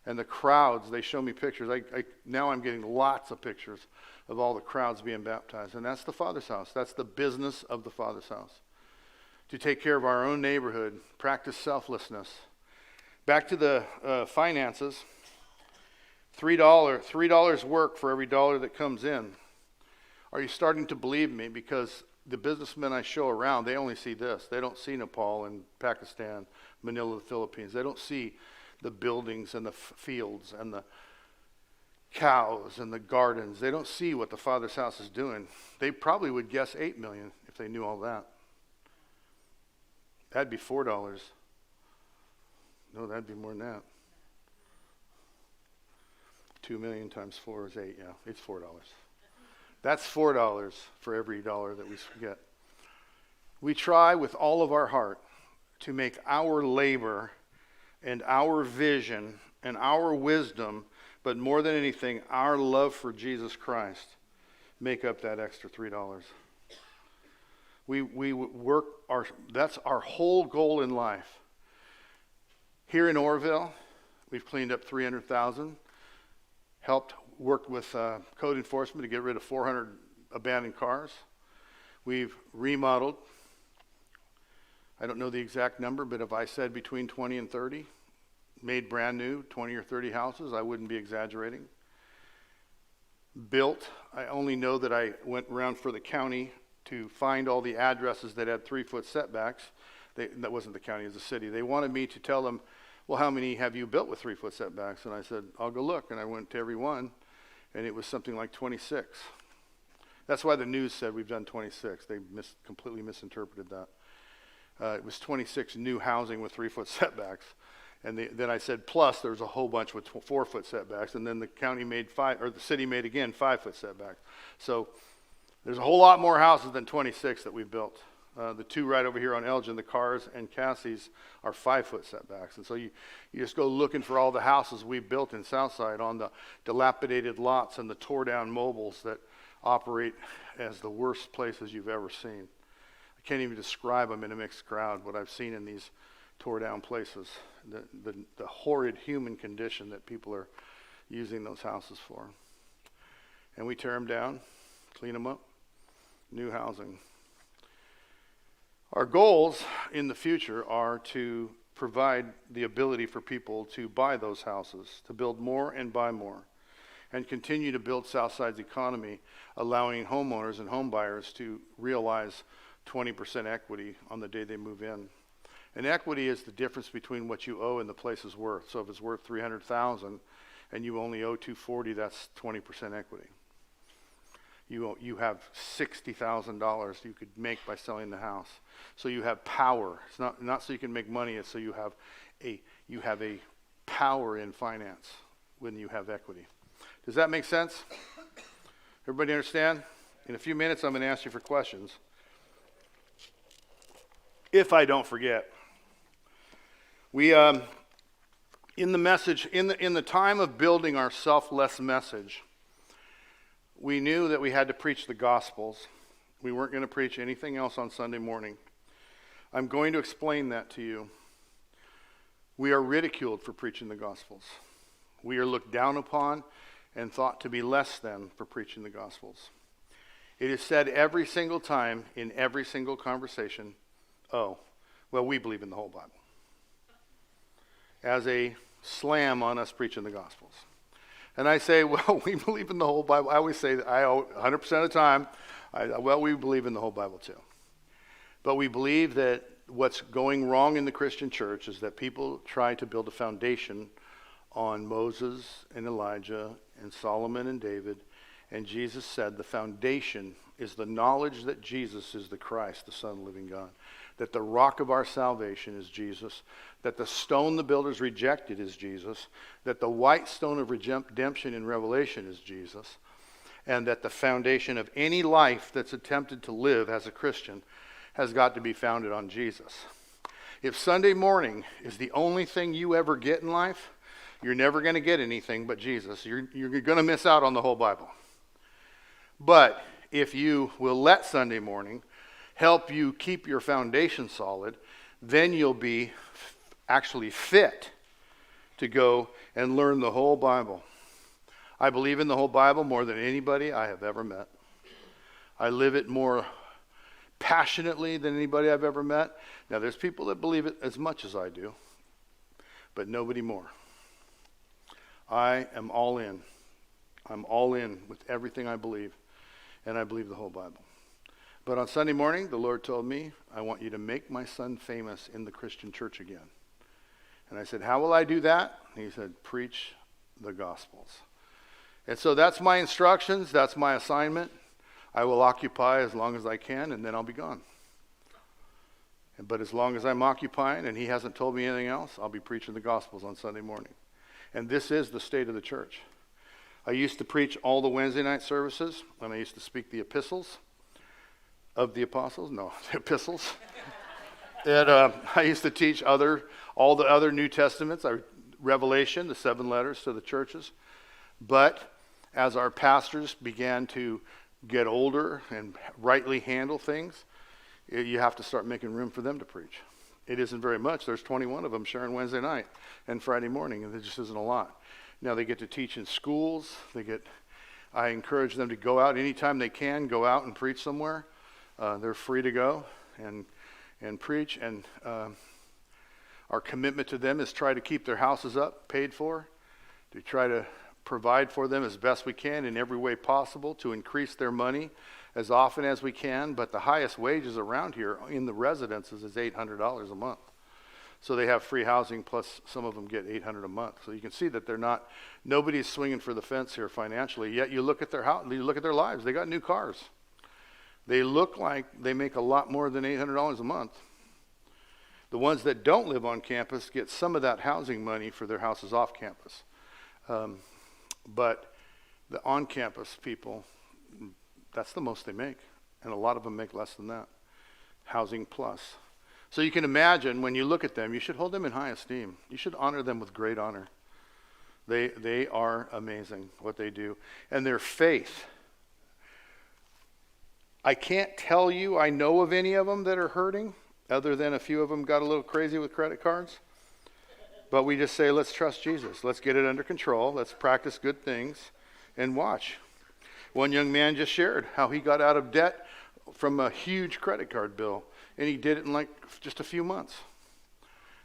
A: And the crowds, they show me pictures. Now I'm getting lots of pictures of all the crowds being baptized. And that's the Father's house. That's the business of the Father's house. To take care of our own neighborhood, practice selflessness. Back to the finances. $3 work for every dollar that comes in. Are you starting to believe me? Because the businessmen I show around, they only see this. They don't see Nepal and Pakistan, Manila, the Philippines. They don't see the buildings and the fields and the cows and the gardens. They don't see what the Father's house is doing. They probably would guess 8 million if they knew all that. That'd be $4. No, that'd be more than that. 2 million times 4 is 8. Yeah, it's $4. That's $4 for every dollar that we get. We try with all of our heart to make our labor and our vision and our wisdom, but more than anything, our love for Jesus Christ, make up that extra $3. We work that's our whole goal in life. Here in Orville, we've cleaned up 300,000. Worked with code enforcement to get rid of 400 abandoned cars. We've remodeled, I don't know the exact number, but if I said between 20 and 30, made brand new 20 or 30 houses, I wouldn't be exaggerating. Built, I only know that I went around for the county to find all the addresses that had 3-foot setbacks. That wasn't the county, it was the city. They wanted me to tell them, well, how many have you built with 3-foot setbacks? And I said, I'll go look. And I went to every one, and it was something like 26. That's why the news said we've done 26. They completely misinterpreted that. It was 26 new housing with 3-foot setbacks. And then I said, plus there's a whole bunch with 4-foot setbacks. And then the county made the city made again 5-foot setbacks. So there's a whole lot more houses than 26 that we built. The 2 right over here on Elgin, the Cars and Cassie's, are 5-foot setbacks. And so you just go looking for all the houses we built in Southside on the dilapidated lots and the tore down mobiles that operate as the worst places you've ever seen. I can't even describe them in a mixed crowd, what I've seen in these tore down places, the horrid human condition that people are using those houses for. And we tear them down, clean them up, new housing. Our goals in the future are to provide the ability for people to buy those houses, to build more and buy more, and continue to build Southside's economy, allowing homeowners and home buyers to realize 20% equity on the day they move in. And equity is the difference between what you owe and the place is worth. So if it's worth $300,000 and you only owe $240,000, that's 20% equity. You have $60,000 you could make by selling the house. So you have power. It's not so you can make money. It's so you have a power in finance when you have equity. Does that make sense? Everybody understand? In a few minutes, I'm going to ask you for questions. If I don't forget, we in the message in the time of building our selfless message, we knew that we had to preach the Gospels. We weren't going to preach anything else on Sunday morning. I'm going to explain that to you. We are ridiculed for preaching the Gospels. We are looked down upon and thought to be less than for preaching the Gospels. It is said every single time in every single conversation, oh, well, we believe in the whole Bible, as a slam on us preaching the Gospels. And I say, well, we believe in the whole Bible. I always say that 100% of the time, Well, we believe in the whole Bible too. But we believe that what's going wrong in the Christian church is that people try to build a foundation on Moses and Elijah and Solomon and David. And Jesus said the foundation is the knowledge that Jesus is the Christ, the Son of the living God. That the rock of our salvation is Jesus. That the stone the builders rejected is Jesus. That the white stone of redemption in Revelation is Jesus. And that the foundation of any life that's attempted to live as a Christian has got to be founded on Jesus. If Sunday morning is the only thing you ever get in life, you're never going to get anything but Jesus. You're going to miss out on the whole Bible. But if you will let Sunday morning help you keep your foundation solid, then you'll be actually fit to go and learn the whole Bible. I believe in the whole Bible more than anybody I have ever met. I live it more passionately than anybody I've ever met. Now, there's people that believe it as much as I do, but nobody more. I am all in. I'm all in with everything I believe, and I believe the whole Bible. But on Sunday morning, the Lord told me, I want you to make my son famous in the Christian church again. And I said, how will I do that? And he said, preach the Gospels. And so that's my instructions. That's my assignment. I will occupy as long as I can, and then I'll be gone. But as long as I'm occupying and he hasn't told me anything else, I'll be preaching the Gospels on Sunday morning. And this is the state of the church. I used to preach all the Wednesday night services, and I used to speak the epistles of the apostles. No, the epistles. And I used to teach all the other New Testaments, Revelation, the 7 letters to the churches. But as our pastors began to get older and rightly handle things, you have to start making room for them to preach. It isn't very much. There's 21 of them sharing Wednesday night and Friday morning, and it just isn't a lot. Now they get to teach in schools. I encourage them to go out anytime they can, go out and preach somewhere. They're free to go and preach. And our commitment to them is try to keep their houses up, paid for, to try to provide for them as best we can in every way possible, to increase their money as often as we can. But the highest wages around here in the residences is $800 a month. So they have free housing, plus some of them get $800 a month. So you can see that nobody's swinging for the fence here financially. Yet you look at their house, you look at their lives. They got new cars. They look like they make a lot more than $800 a month. The ones that don't live on campus get some of that housing money for their houses off campus. But the on-campus people, that's the most they make. And a lot of them make less than that. Housing plus. So you can imagine when you look at them, you should hold them in high esteem. You should honor them with great honor. They are amazing what they do. And their faith. I can't tell you I know of any of them that are hurting, other than a few of them got a little crazy with credit cards. But we just say, let's trust Jesus. Let's get it under control. Let's practice good things and watch. One young man just shared how he got out of debt from a huge credit card bill. And he did it in like just a few months.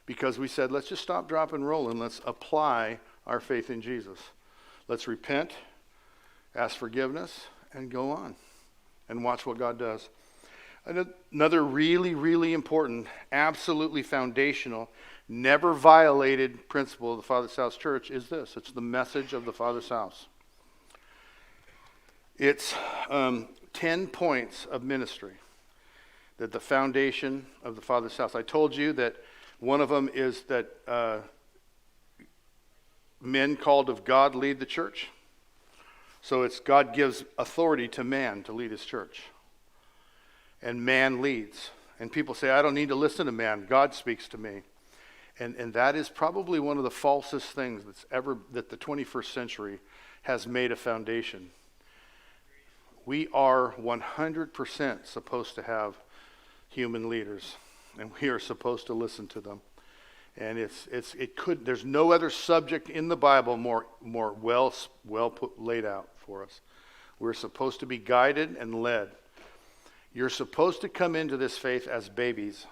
A: Because we said, let's just stop, drop, and roll, and let's apply our faith in Jesus. Let's repent, ask forgiveness, and go on. And watch what God does. Another really, really important, absolutely foundational, never violated principle of the Father's House Church is this. It's the message of the Father's House. It's 10 points of ministry. That the foundation of the Father's House. I told you that one of them is that men called of God lead the church. So it's God gives authority to man to lead his church. And man leads. And people say, I don't need to listen to man. God speaks to me. And that is probably one of the falsest things that the 21st century has made a foundation. We are 100% supposed to have human leaders. And we are supposed to listen to them. And there's no other subject in the Bible more well laid out for us. We're supposed to be guided and led. You're supposed to come into this faith as babies.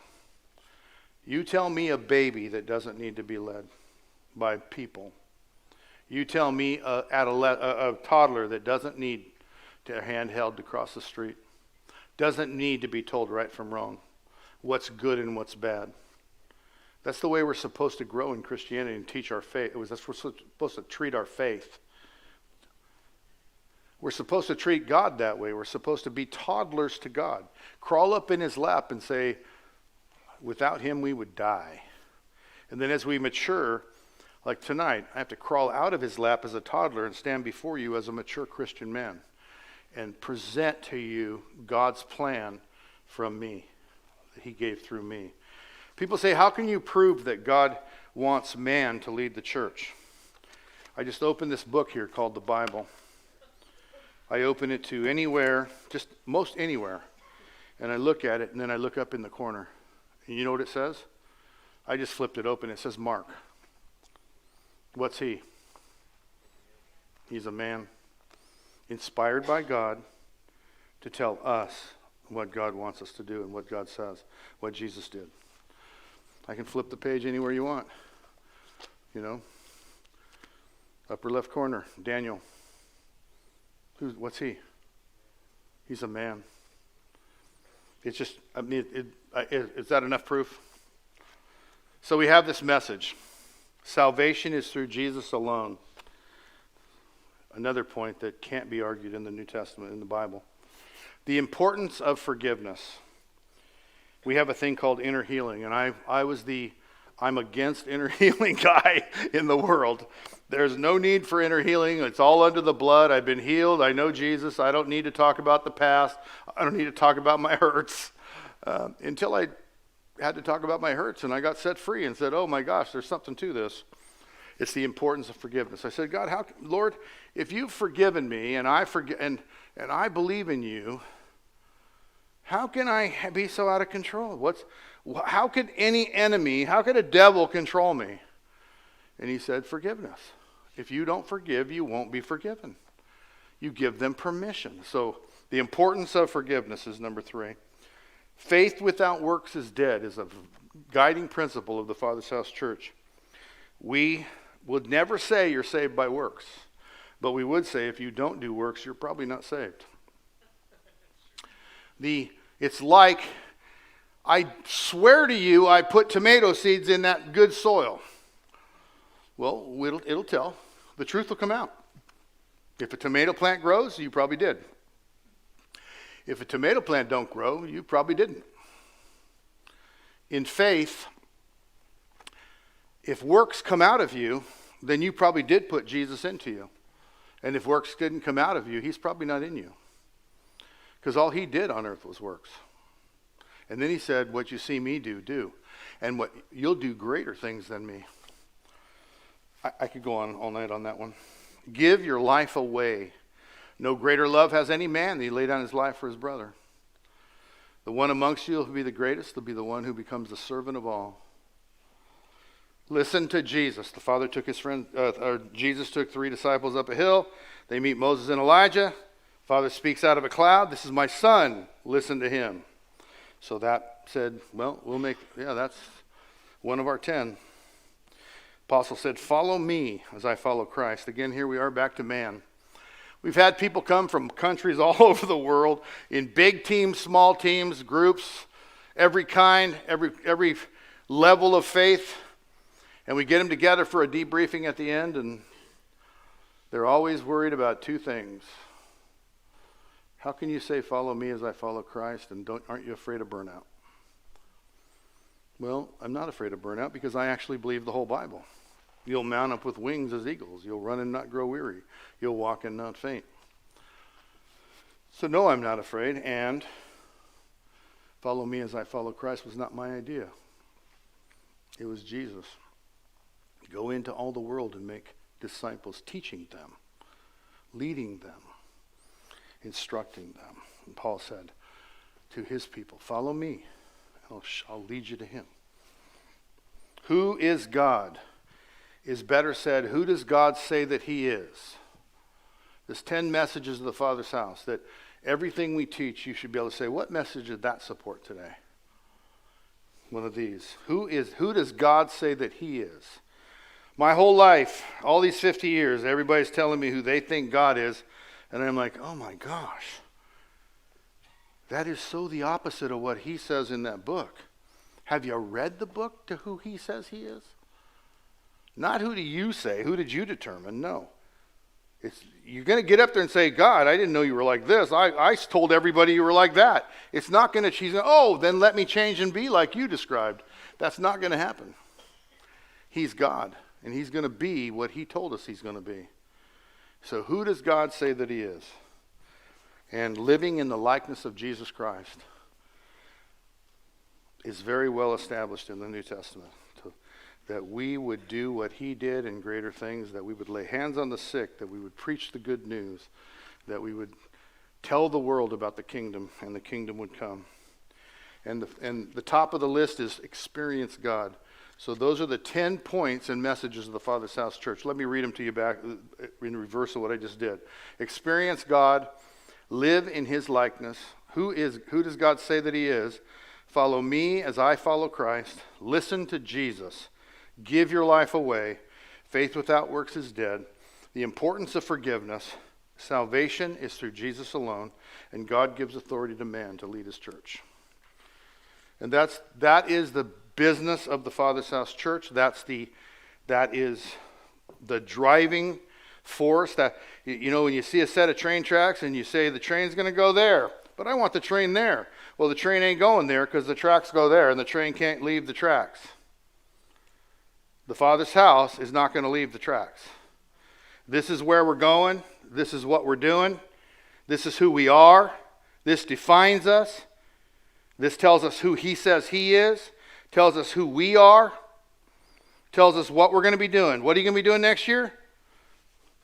A: You tell me a baby that doesn't need to be led by people. You tell me a toddler that doesn't need a hand held to cross the street. doesn't need to be told right from wrong, what's good and what's bad. That's the way we're supposed to grow in Christianity and teach our faith. That's we're supposed to treat our faith. We're supposed to treat God that way. We're supposed to be toddlers to God. Crawl up in his lap and say, without him we would die. And then as we mature, like tonight, I have to crawl out of his lap as a toddler and stand before you as a mature Christian man and present to you God's plan from me, that he gave through me. People say, how can you prove that God wants man to lead the church? I just opened this book here called the Bible. I open it to anywhere, just most anywhere, and I look at it, and then I look up in the corner. And you know what it says? I just flipped it open. It says Mark. What's he? He's a man inspired by God to tell us what God wants us to do and what God says, what Jesus did. I can flip the page anywhere you want. You know, upper left corner, Daniel. What's he? He's a man. It's just, I mean, is that enough proof? So we have this message. Salvation is through Jesus alone. Another point that can't be argued in the New Testament, in the Bible. The importance of forgiveness. We have a thing called inner healing, and I'm against inner healing guy in the world. There's no need for inner healing. It's all under the blood. I've been healed. I know Jesus. I don't need to talk about the past. I don't need to talk about my hurts. Until I had to talk about my hurts, and I got set free and said, oh my gosh, there's something to this. It's the importance of forgiveness. I said, God, Lord, if you've forgiven me and I believe in you, how can I be so out of control? How could any enemy, how could a devil control me? And he said, forgiveness. If you don't forgive, you won't be forgiven. You give them permission. So the importance of forgiveness is number 3. Faith without works is dead is a guiding principle of the Father's House Church. We would never say you're saved by works, but we would say if you don't do works, you're probably not saved. It's like, I swear to you, I put tomato seeds in that good soil. Well, it'll tell. The truth will come out. If a tomato plant grows, you probably did. If a tomato plant don't grow, you probably didn't. In faith, if works come out of you, then you probably did put Jesus into you. And if works didn't come out of you, he's probably not in you. Because all he did on earth was works. And then he said, what you see me do, do. And what you'll do greater things than me. I could go on all night on that one. Give your life away. No greater love has any man than he laid down his life for his brother. The one amongst you will be the greatest. Will be the one who becomes the servant of all. Listen to Jesus. The Father took Jesus took 3 disciples up a hill. They meet Moses and Elijah. Father speaks out of a cloud. This is my son. Listen to him. So that said, well, that's one of our 10. Apostle said, follow me as I follow Christ. Again, here we are back to man. We've had people come from countries all over the world in big teams, small teams, groups, every kind, every level of faith. And we get them together for a debriefing at the end, and they're always worried about 2 things. How can you say, follow me as I follow Christ, and aren't you afraid of burnout? Well, I'm not afraid of burnout because I actually believe the whole Bible. You'll mount up with wings as eagles. You'll run and not grow weary. You'll walk and not faint. So no, I'm not afraid, and follow me as I follow Christ was not my idea. It was Jesus. Go into all the world and make disciples, teaching them, leading them, instructing them. And Paul said to his people, follow me, and I'll lead you to him. Who is God? Is better said, who does God say that he is? There's 10 messages of the Father's house that everything we teach, you should be able to say, what message did that support today? One of these. Who does God say that he is? My whole life, all these 50 years, everybody's telling me who they think God is, and I'm like, oh my gosh. That is so the opposite of what he says in that book. Have you read the book to who he says he is? Not who do you say, who did you determine? No. You're going to get up there and say, God, I didn't know you were like this. I told everybody you were like that. It's not going to, oh, then let me change and be like you described. That's not going to happen. He's God, and he's going to be what he told us he's going to be. So who does God say that he is? And living in the likeness of Jesus Christ is very well established in the New Testament. That we would do what he did and greater things, that we would lay hands on the sick, that we would preach the good news, that we would tell the world about the kingdom, and the kingdom would come. And the top of the list is experience God. So those are the 10 points and messages of the Father's House Church. Let me read them to you back in reverse of what I just did. Experience God, live in his likeness. Who does God say that he is? Follow me as I follow Christ. Listen to Jesus. Give your life away. Faith without works is dead. The importance of forgiveness. Salvation is through Jesus alone, and God gives authority to man to lead his church. And that is the business of the Father's House Church. That is the driving force. That, you know, when you see a set of train tracks and you say the train's going to go there, but I want the train there. Well, the train ain't going there because the tracks go there, and the train can't leave the tracks. The Father's house is not going to leave the tracks. This is where we're going. This is what we're doing. This is who we are. This defines us. This tells us who he says he is. Tells us who we are. Tells us what we're going to be doing. What are you going to be doing next year?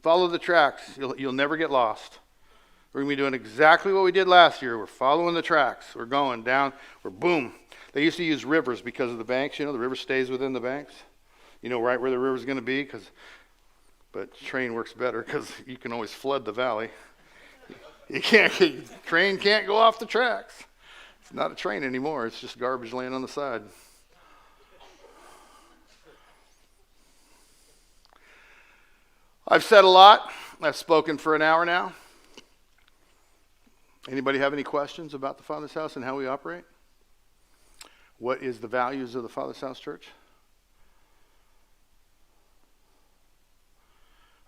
A: Follow the tracks. You'll never get lost. We're going to be doing exactly what we did last year. We're following the tracks. We're going down. We're boom. They used to use rivers because of the banks. You know, the river stays within the banks. You know right where the river's going to be, but train works better because you can always flood the valley. Train can't go off the tracks. It's not a train anymore. It's just garbage laying on the side. I've said a lot. I've spoken for an hour now. Anybody have any questions about the Father's House and how we operate? What is the values of the Father's House Church?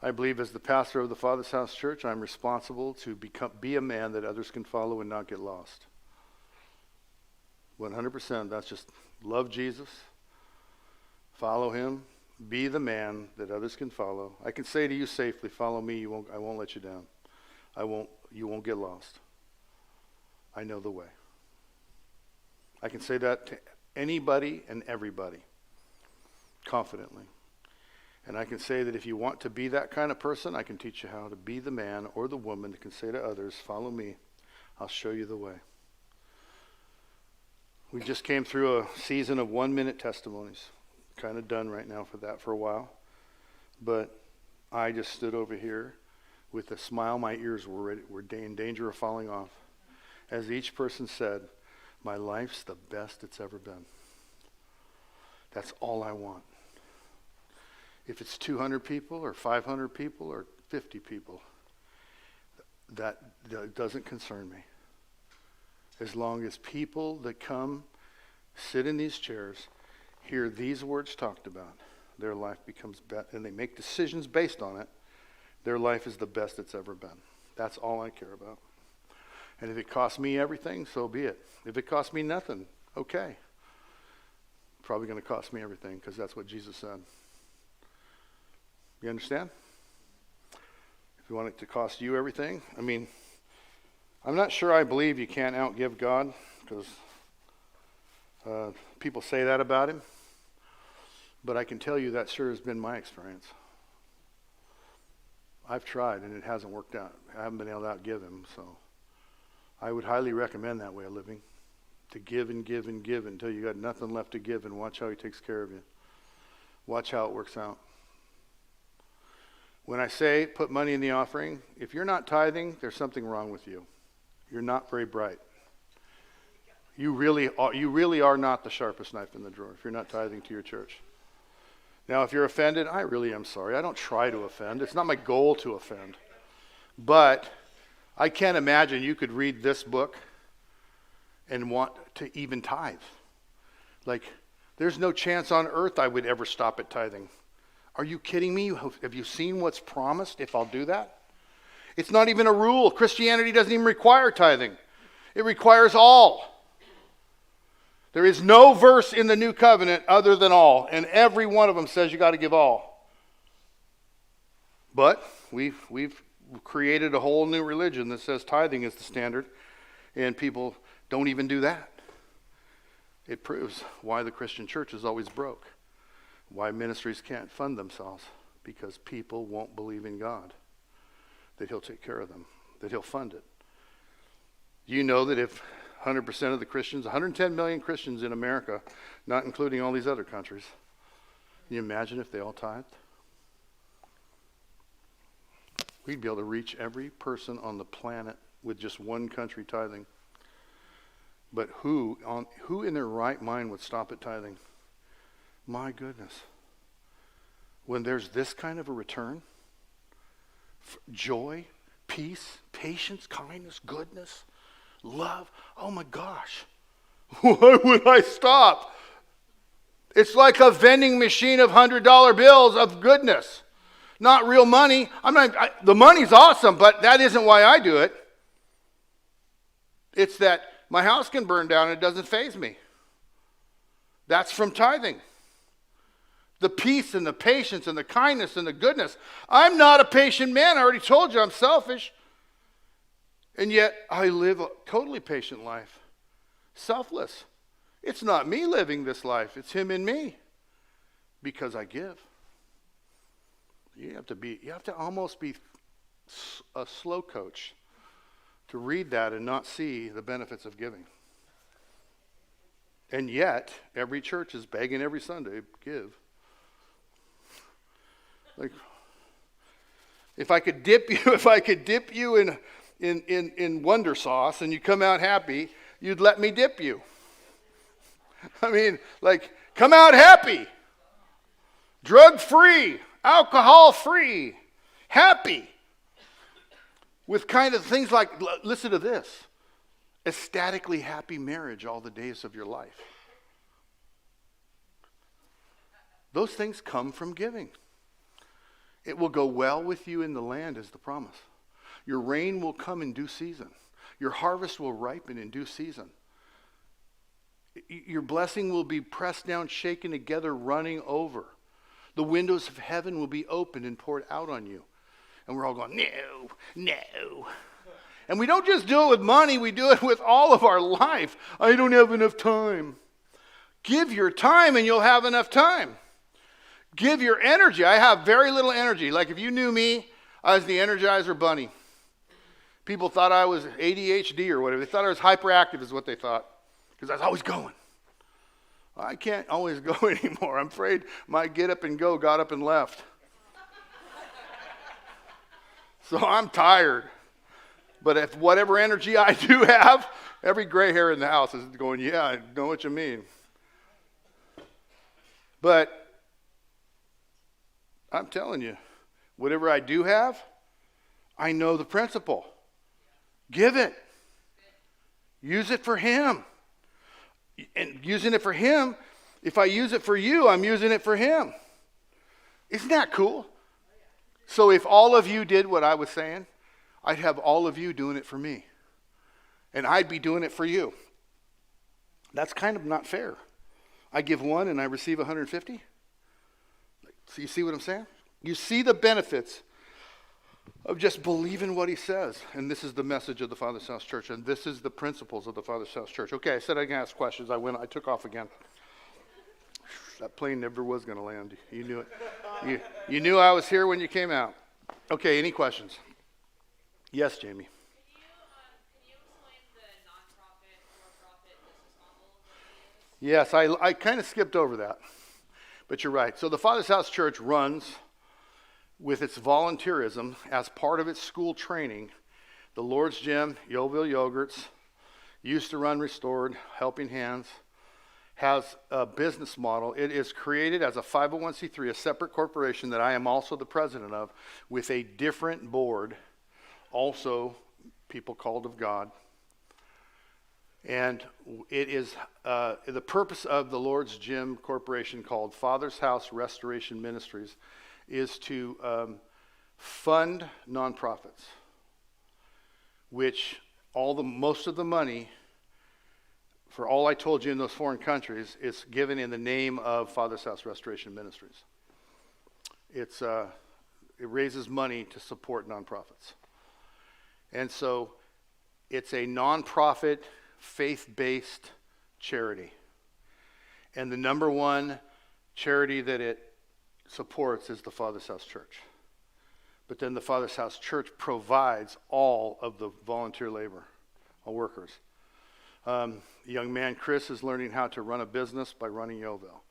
A: I believe as the pastor of the Father's House Church, I'm responsible to be a man that others can follow and not get lost. 100%. That's just love Jesus, follow him, be the man that others can follow. I can say to you safely, follow me. I won't let you down. You won't get lost. I know the way. I can say that to anybody and everybody confidently. And I can say that if you want to be that kind of person, I can teach you how to be the man or the woman that can say to others, follow me, I'll show you the way. We just came through a season of 1-minute testimonies. Kind of done right now for a while. But I just stood over here with a smile. My ears were in danger of falling off. As each person said, my life's the best it's ever been. That's all I want. If it's 200 people or 500 people or 50 people, that doesn't concern me. As long as people that come, sit in these chairs, hear these words talked about, their life becomes better, and they make decisions based on it, their life is the best it's ever been. That's all I care about. And if it costs me everything, so be it. If it costs me nothing, okay. Probably going to cost me everything because that's what Jesus said. You understand? If you want it to cost you everything, I mean, I'm not sure I believe you can't outgive God because people say that about him. But I can tell you that sure has been my experience. I've tried and it hasn't worked out. I haven't been able to outgive him, so I would highly recommend that way of living. To give and give and give until you got nothing left to give, and watch how he takes care of you. Watch how it works out. When I say put money in the offering, if you're not tithing, there's something wrong with you. You're not very bright. You really are not the sharpest knife in the drawer if you're not tithing to your church. Now, if you're offended, I really am sorry. I don't try to offend. It's not my goal to offend. But I can't imagine you could read this book and want to even tithe. Like, there's no chance on earth I would ever stop at tithing. Are you kidding me? Have you seen what's promised if I'll do that? It's not even a rule. Christianity doesn't even require tithing. It requires all. There is no verse in the new covenant other than all, and every one of them says you got to give all. But we've created a whole new religion that says tithing is the standard, and people don't even do that. It proves why the Christian church is always broke, why ministries can't fund themselves, because people won't believe in God, that he'll take care of them, that he'll fund it. You know that if 100% of the Christians, 110 million Christians in America, not including all these other countries, can you imagine if they all tithed? We'd be able to reach every person on the planet with just one country tithing. But who in their right mind would stop at tithing? My goodness. When there's this kind of a return, joy, peace, patience, kindness, goodness, love, oh my gosh. Why would I stop? It's like a vending machine of $100 bills of goodness. Not real money. The money's awesome, but that isn't why I do it. It's that my house can burn down and it doesn't faze me. That's from tithing. The peace and the patience and the kindness and the goodness. I'm not a patient man. I already told you I'm selfish. And yet I live a totally patient life. Selfless. It's not me living this life. It's him in me. Because I give. You have to almost be a slow coach to read that and not see the benefits of giving. And yet, every church is begging every Sunday, give. Like, if I could dip you in wonder sauce and you come out happy, you'd let me dip you. I mean, like, come out happy. Drug-free, alcohol-free, happy. With kind of things like, listen to this, ecstatically happy marriage all the days of your life. Those things come from giving. It will go well with you in the land is the promise. Your rain will come in due season. Your harvest will ripen in due season. Your blessing will be pressed down, shaken together, running over. The windows of heaven will be opened and poured out on you. And we're all going, no. And we don't just do it with money, we do it with all of our life. I don't have enough time. Give your time and you'll have enough time. Give your energy. I have very little energy. Like if you knew me, I was the Energizer Bunny. People thought I was ADHD or whatever. They thought I was hyperactive is what they thought. Because I was always going. I can't always go anymore. I'm afraid my get up and go got up and left. So I'm tired. But if whatever energy I do have, every gray hair in the house is going, yeah, I know what you mean. But I'm telling you, whatever I do have, I know the principle. Give it. Use it for him. And using it for him, if I use it for you, I'm using it for him. Isn't that cool? So if all of you did what I was saying, I'd have all of you doing it for me. And I'd be doing it for you. That's kind of not fair. I give one and I receive 150. So you see what I'm saying? You see the benefits of just believing what he says. And this is the message of the Father's House Church. And this is the principles of the Father's House Church. Okay, I said I can ask questions. I took off again. That plane never was going to land. You knew it. You knew I was here when you came out. Okay, any questions? Yes, Jamie. Can you explain the nonprofit, for-profit business model? Yes, I kind of skipped over that. But you're right. So the Father's House Church runs with its volunteerism as part of its school training. The Lord's Gym, Yeovil Yogurts, used to run Restored, Helping Hands, has a business model. It is created as a 501c3, a separate corporation that I am also the president of, with a different board, also people called of God. And it is the purpose of the Lord's Gym Corporation, called Father's House Restoration Ministries, is to fund nonprofits, which most of the money for all I told you in those foreign countries is given in the name of Father's House Restoration Ministries. It raises money to support nonprofits. And so it's a nonprofit, faith-based charity. And the number one charity that it supports is the Father's House Church. But then the Father's House Church provides all of the volunteer labor, all workers. Young man Chris is learning how to run a business by running Yeovil.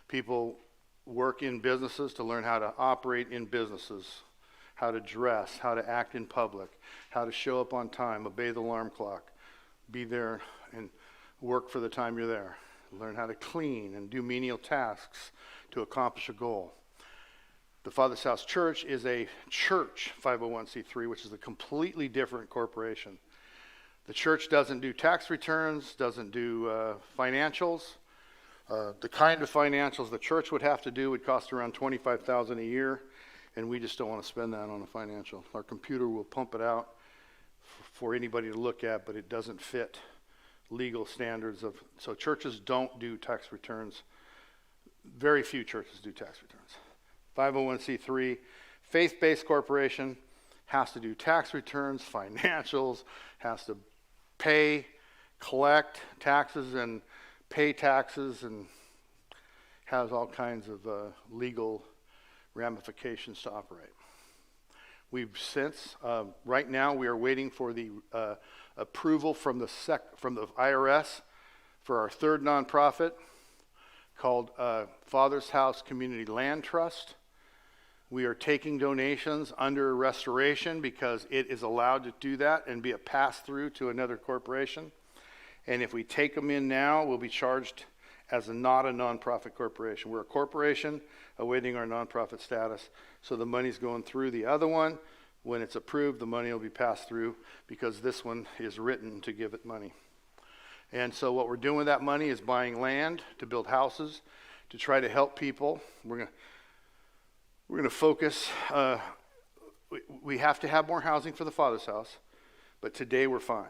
A: People work in businesses to learn how to operate in businesses, how to dress, how to act in public, how to show up on time, obey the alarm clock, be there and work for the time you're there. Learn how to clean and do menial tasks to accomplish a goal. The Father's House Church is a church 501c3, which is a completely different corporation. The church doesn't do tax returns, doesn't do financials. The kind of financials the church would have to do would cost around $25,000 a year, and we just don't want to spend that on a financial. Our computer will pump it out for anybody to look at, but it doesn't fit legal standards of. So churches don't do tax returns. Very few churches do tax returns. 501c3, faith-based corporation, has to do tax returns, financials, has to pay, collect taxes and pay taxes, and has all kinds of legal ramifications to operate. We've since, right now we are waiting for the approval from the IRS for our third nonprofit called Father's House Community Land Trust. We are taking donations under restoration because it is allowed to do that and be a pass-through to another corporation. And if we take them in now, we'll be charged as not a nonprofit corporation. We're a corporation awaiting our nonprofit status. So the money's going through the other one. When it's approved, the money will be passed through because this one is written to give it money. And so what we're doing with that money is buying land to build houses, to try to help people. We're going to focus. We have to have more housing for the Father's House, but today we're fine.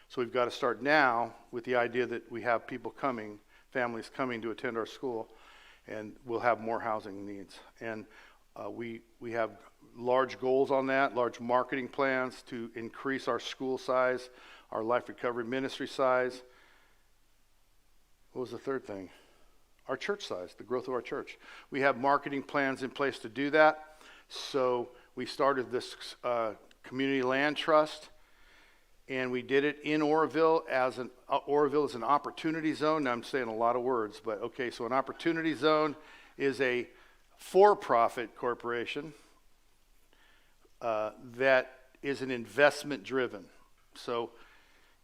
A: So we've got to start now with the idea that we have people coming, families coming to attend our school, and we'll have more housing needs. And we have large goals on that, large marketing plans to increase our school size, our life recovery ministry size. What was the third thing? Our church size, the growth of our church. We have marketing plans in place to do that. So we started this community land trust, and we did it in Oroville as Oroville is an opportunity zone. Now I'm saying a lot of words, but okay, so an opportunity zone is a for-profit corporation that is an investment driven. So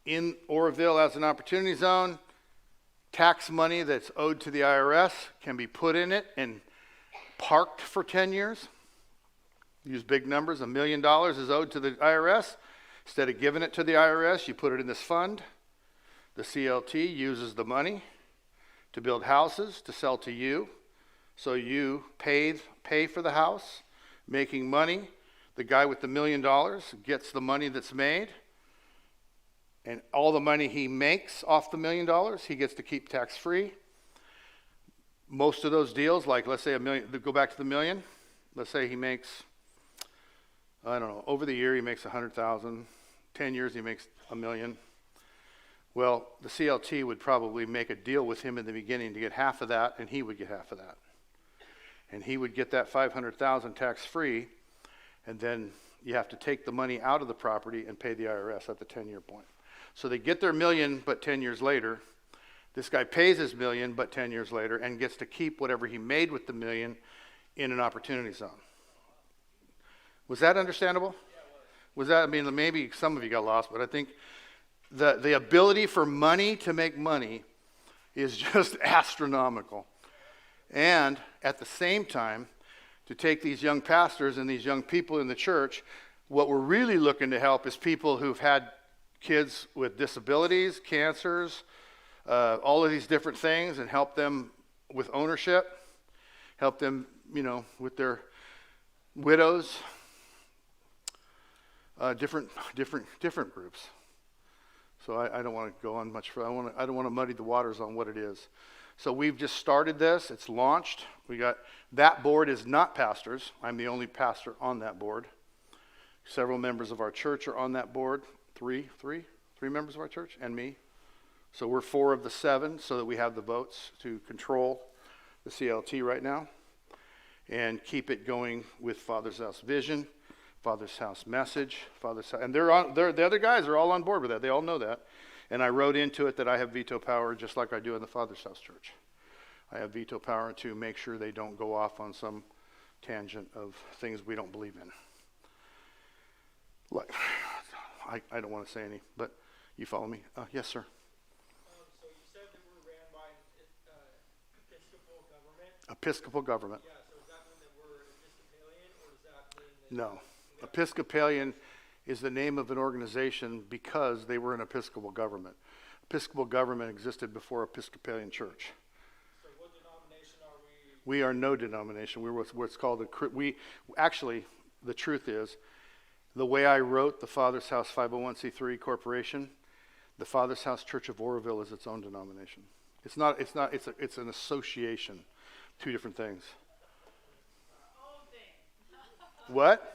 A: in Oroville as an opportunity zone, tax money that's owed to the IRS can be put in it and parked for 10 years. Use big numbers. $1 million is owed to the IRS. Instead of giving it to the IRS, you put it in this fund. The CLT uses the money to build houses to sell to you. So you pay for the house, making money. The guy with the $1 million gets the money that's made. And all the money he makes off the $1 million, he gets to keep tax-free. Most of those deals, like let's say $1 million, go back to the $1 million. Let's say he makes, I don't know, over the year he makes $100,000. 10 years he makes $1 million. Well, the CLT would probably make a deal with him in the beginning to get half of that, and he would get half of that. And he would get that $500,000 tax-free, and then you have to take the money out of the property and pay the IRS at the 10-year point. So they get their $1 million, but 10 years later, this guy pays his $1 million, but 10 years later, and gets to keep whatever he made with the $1 million in an opportunity zone. Was that understandable? Was that, I mean, maybe some of you got lost, but I think the ability for money to make money is just astronomical. And at the same time, to take these young pastors and these young people in the church, what we're really looking to help is people who've had kids with disabilities, cancers, all of these different things, and help them with ownership, help them, with their widows, different groups. So I don't want to go on much further. I don't want to muddy the waters on what it is. So we've just started this. It's launched. That board is not pastors. I'm the only pastor on that board. Several members of our church are on that board. Three members of our church and me. So we're 4 of the 7, so that we have the votes to control the CLT right now and keep it going with Father's House vision, Father's House message, and the other guys are all on board with that. They all know that. And I wrote into it that I have veto power, just like I do in the Father's House Church. I have veto power to make sure they don't go off on some tangent of things we don't believe in. Like, I don't want to say any, but you follow me? Yes, sir.
Q: So you said that we're ran by Episcopal government?
A: Episcopal government.
Q: Yeah, so does that mean that we're Episcopalian, or does that mean that...
A: No. Episcopalian is the name of an organization because they were an Episcopal government. Episcopal government existed before Episcopalian Church.
Q: So what denomination are we?
A: We are no denomination. We're what's called actually, the truth is, the way I wrote the Father's House 501c3 corporation, the Father's House Church of Oroville is its own denomination. It's an association. 2 different things. What?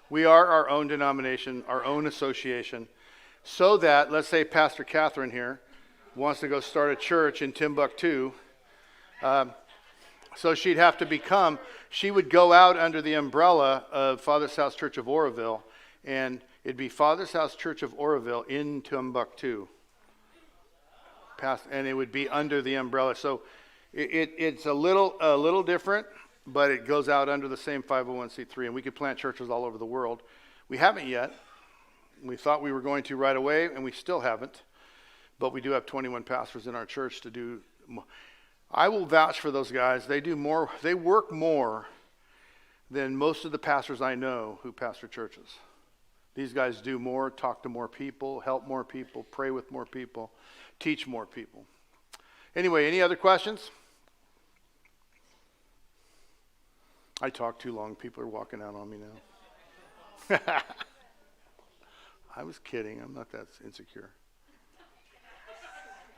A: We are our own denomination, our own association, so that, let's say Pastor Catherine here wants to go start a church in Timbuktu, so she would go out under the umbrella of Father's House Church of Oroville, and it'd be Father's House Church of Oroville in Timbuktu. And it would be under the umbrella. So it's a little different, but it goes out under the same 501c3, and we could plant churches all over the world. We haven't yet. We thought we were going to right away, and we still haven't. But we do have 21 pastors in our church to do. I will vouch for those guys. They work more than most of the pastors I know who pastor churches. These guys do more, talk to more people, help more people, pray with more people, teach more people. Anyway, any other questions? I talk too long. People are walking out on me now. I was kidding. I'm not that insecure.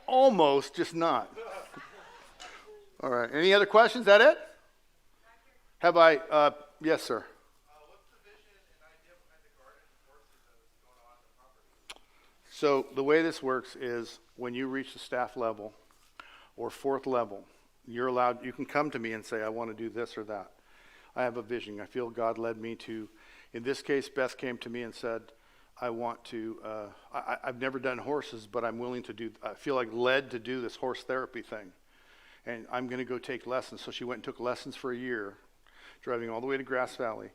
A: Almost, just not. All right. Any other questions? Is that it? Have I? Yes, sir.
Q: What's the vision and idea behind the garden and horses that's going on the property?
A: So the way this works is when you reach the staff level or 4th level, you can come to me and say, I want to do this or that. I have a vision. I feel God led me to, in this case, Beth came to me and said, I want to, I've never done horses, but I'm willing to I feel like led to do this horse therapy thing. And I'm going to go take lessons. So she went and took lessons for a year, driving all the way to Grass Valley,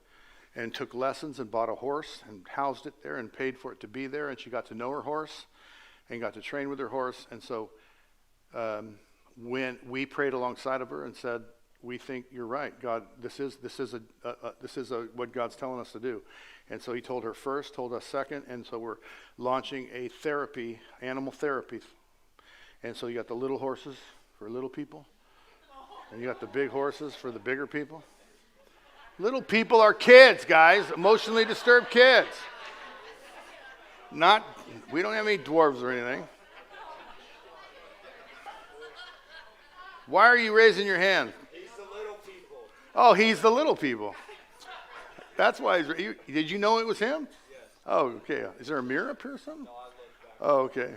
A: and took lessons and bought a horse and housed it there and paid for it to be there. And she got to know her horse and got to train with her horse. And so when we prayed alongside of her and said, we think you're right, God. This is what God's telling us to do, and so He told her first, told us second, and so we're launching a therapy, animal therapy, and so you got the little horses for little people, and you got the big horses for the bigger people. Little people are kids, guys, emotionally disturbed kids. We don't have any dwarves or anything. Why are you raising your hand? Oh, he's the little people. That's why did you know it was him? Yes. Oh, okay. Is there a mirror up here or something? No, I looked back. Oh, okay.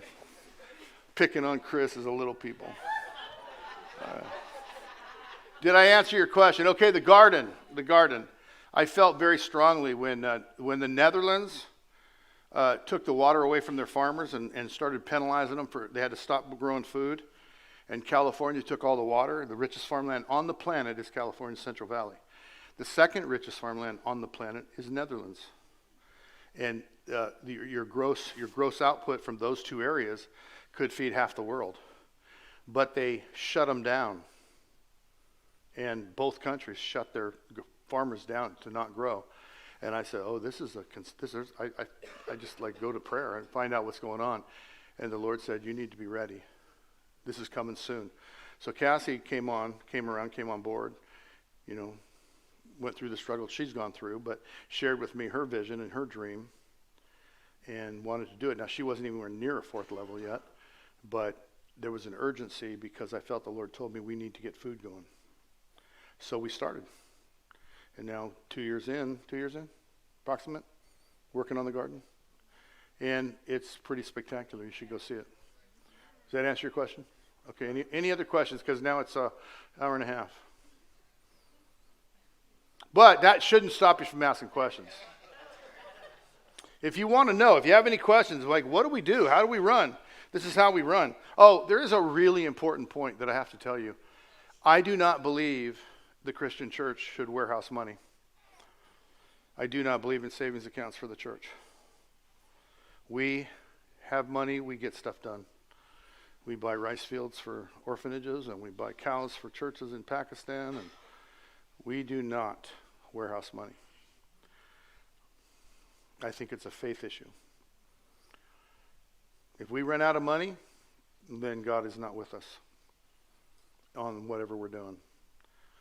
A: Picking on Chris as a little people. Did I answer your question? Okay, the garden. I felt very strongly when the Netherlands took the water away from their farmers and started penalizing them they had to stop growing food. And California took all the water. The richest farmland on the planet is California's Central Valley. The second richest farmland on the planet is Netherlands. And your gross output from those 2 areas could feed half the world. But they shut them down. And both countries shut their farmers down to not grow. And I said, oh, this is I just like go to prayer and find out what's going on. And the Lord said, you need to be ready. This is coming soon. So Cassie came on board, you know, went through the struggle she's gone through, but shared with me her vision and her dream and wanted to do it. Now, she wasn't anywhere near a 4th level yet, but there was an urgency because I felt the Lord told me we need to get food going. So we started. And now 2 years in, approximate, working on the garden. And it's pretty spectacular. You should go see it. Does that answer your question? Okay, any other questions? Because now it's an hour and a half. But that shouldn't stop you from asking questions. If you want to know, if you have any questions, like what do we do? How do we run? This is how we run. Oh, there is a really important point that I have to tell you. I do not believe the Christian church should warehouse money. I do not believe in savings accounts for the church. We have money, we get stuff done. We buy rice fields for orphanages, and we buy cows for churches in Pakistan, and we do not warehouse money. I think it's a faith issue. If we run out of money, then God is not with us on whatever we're doing.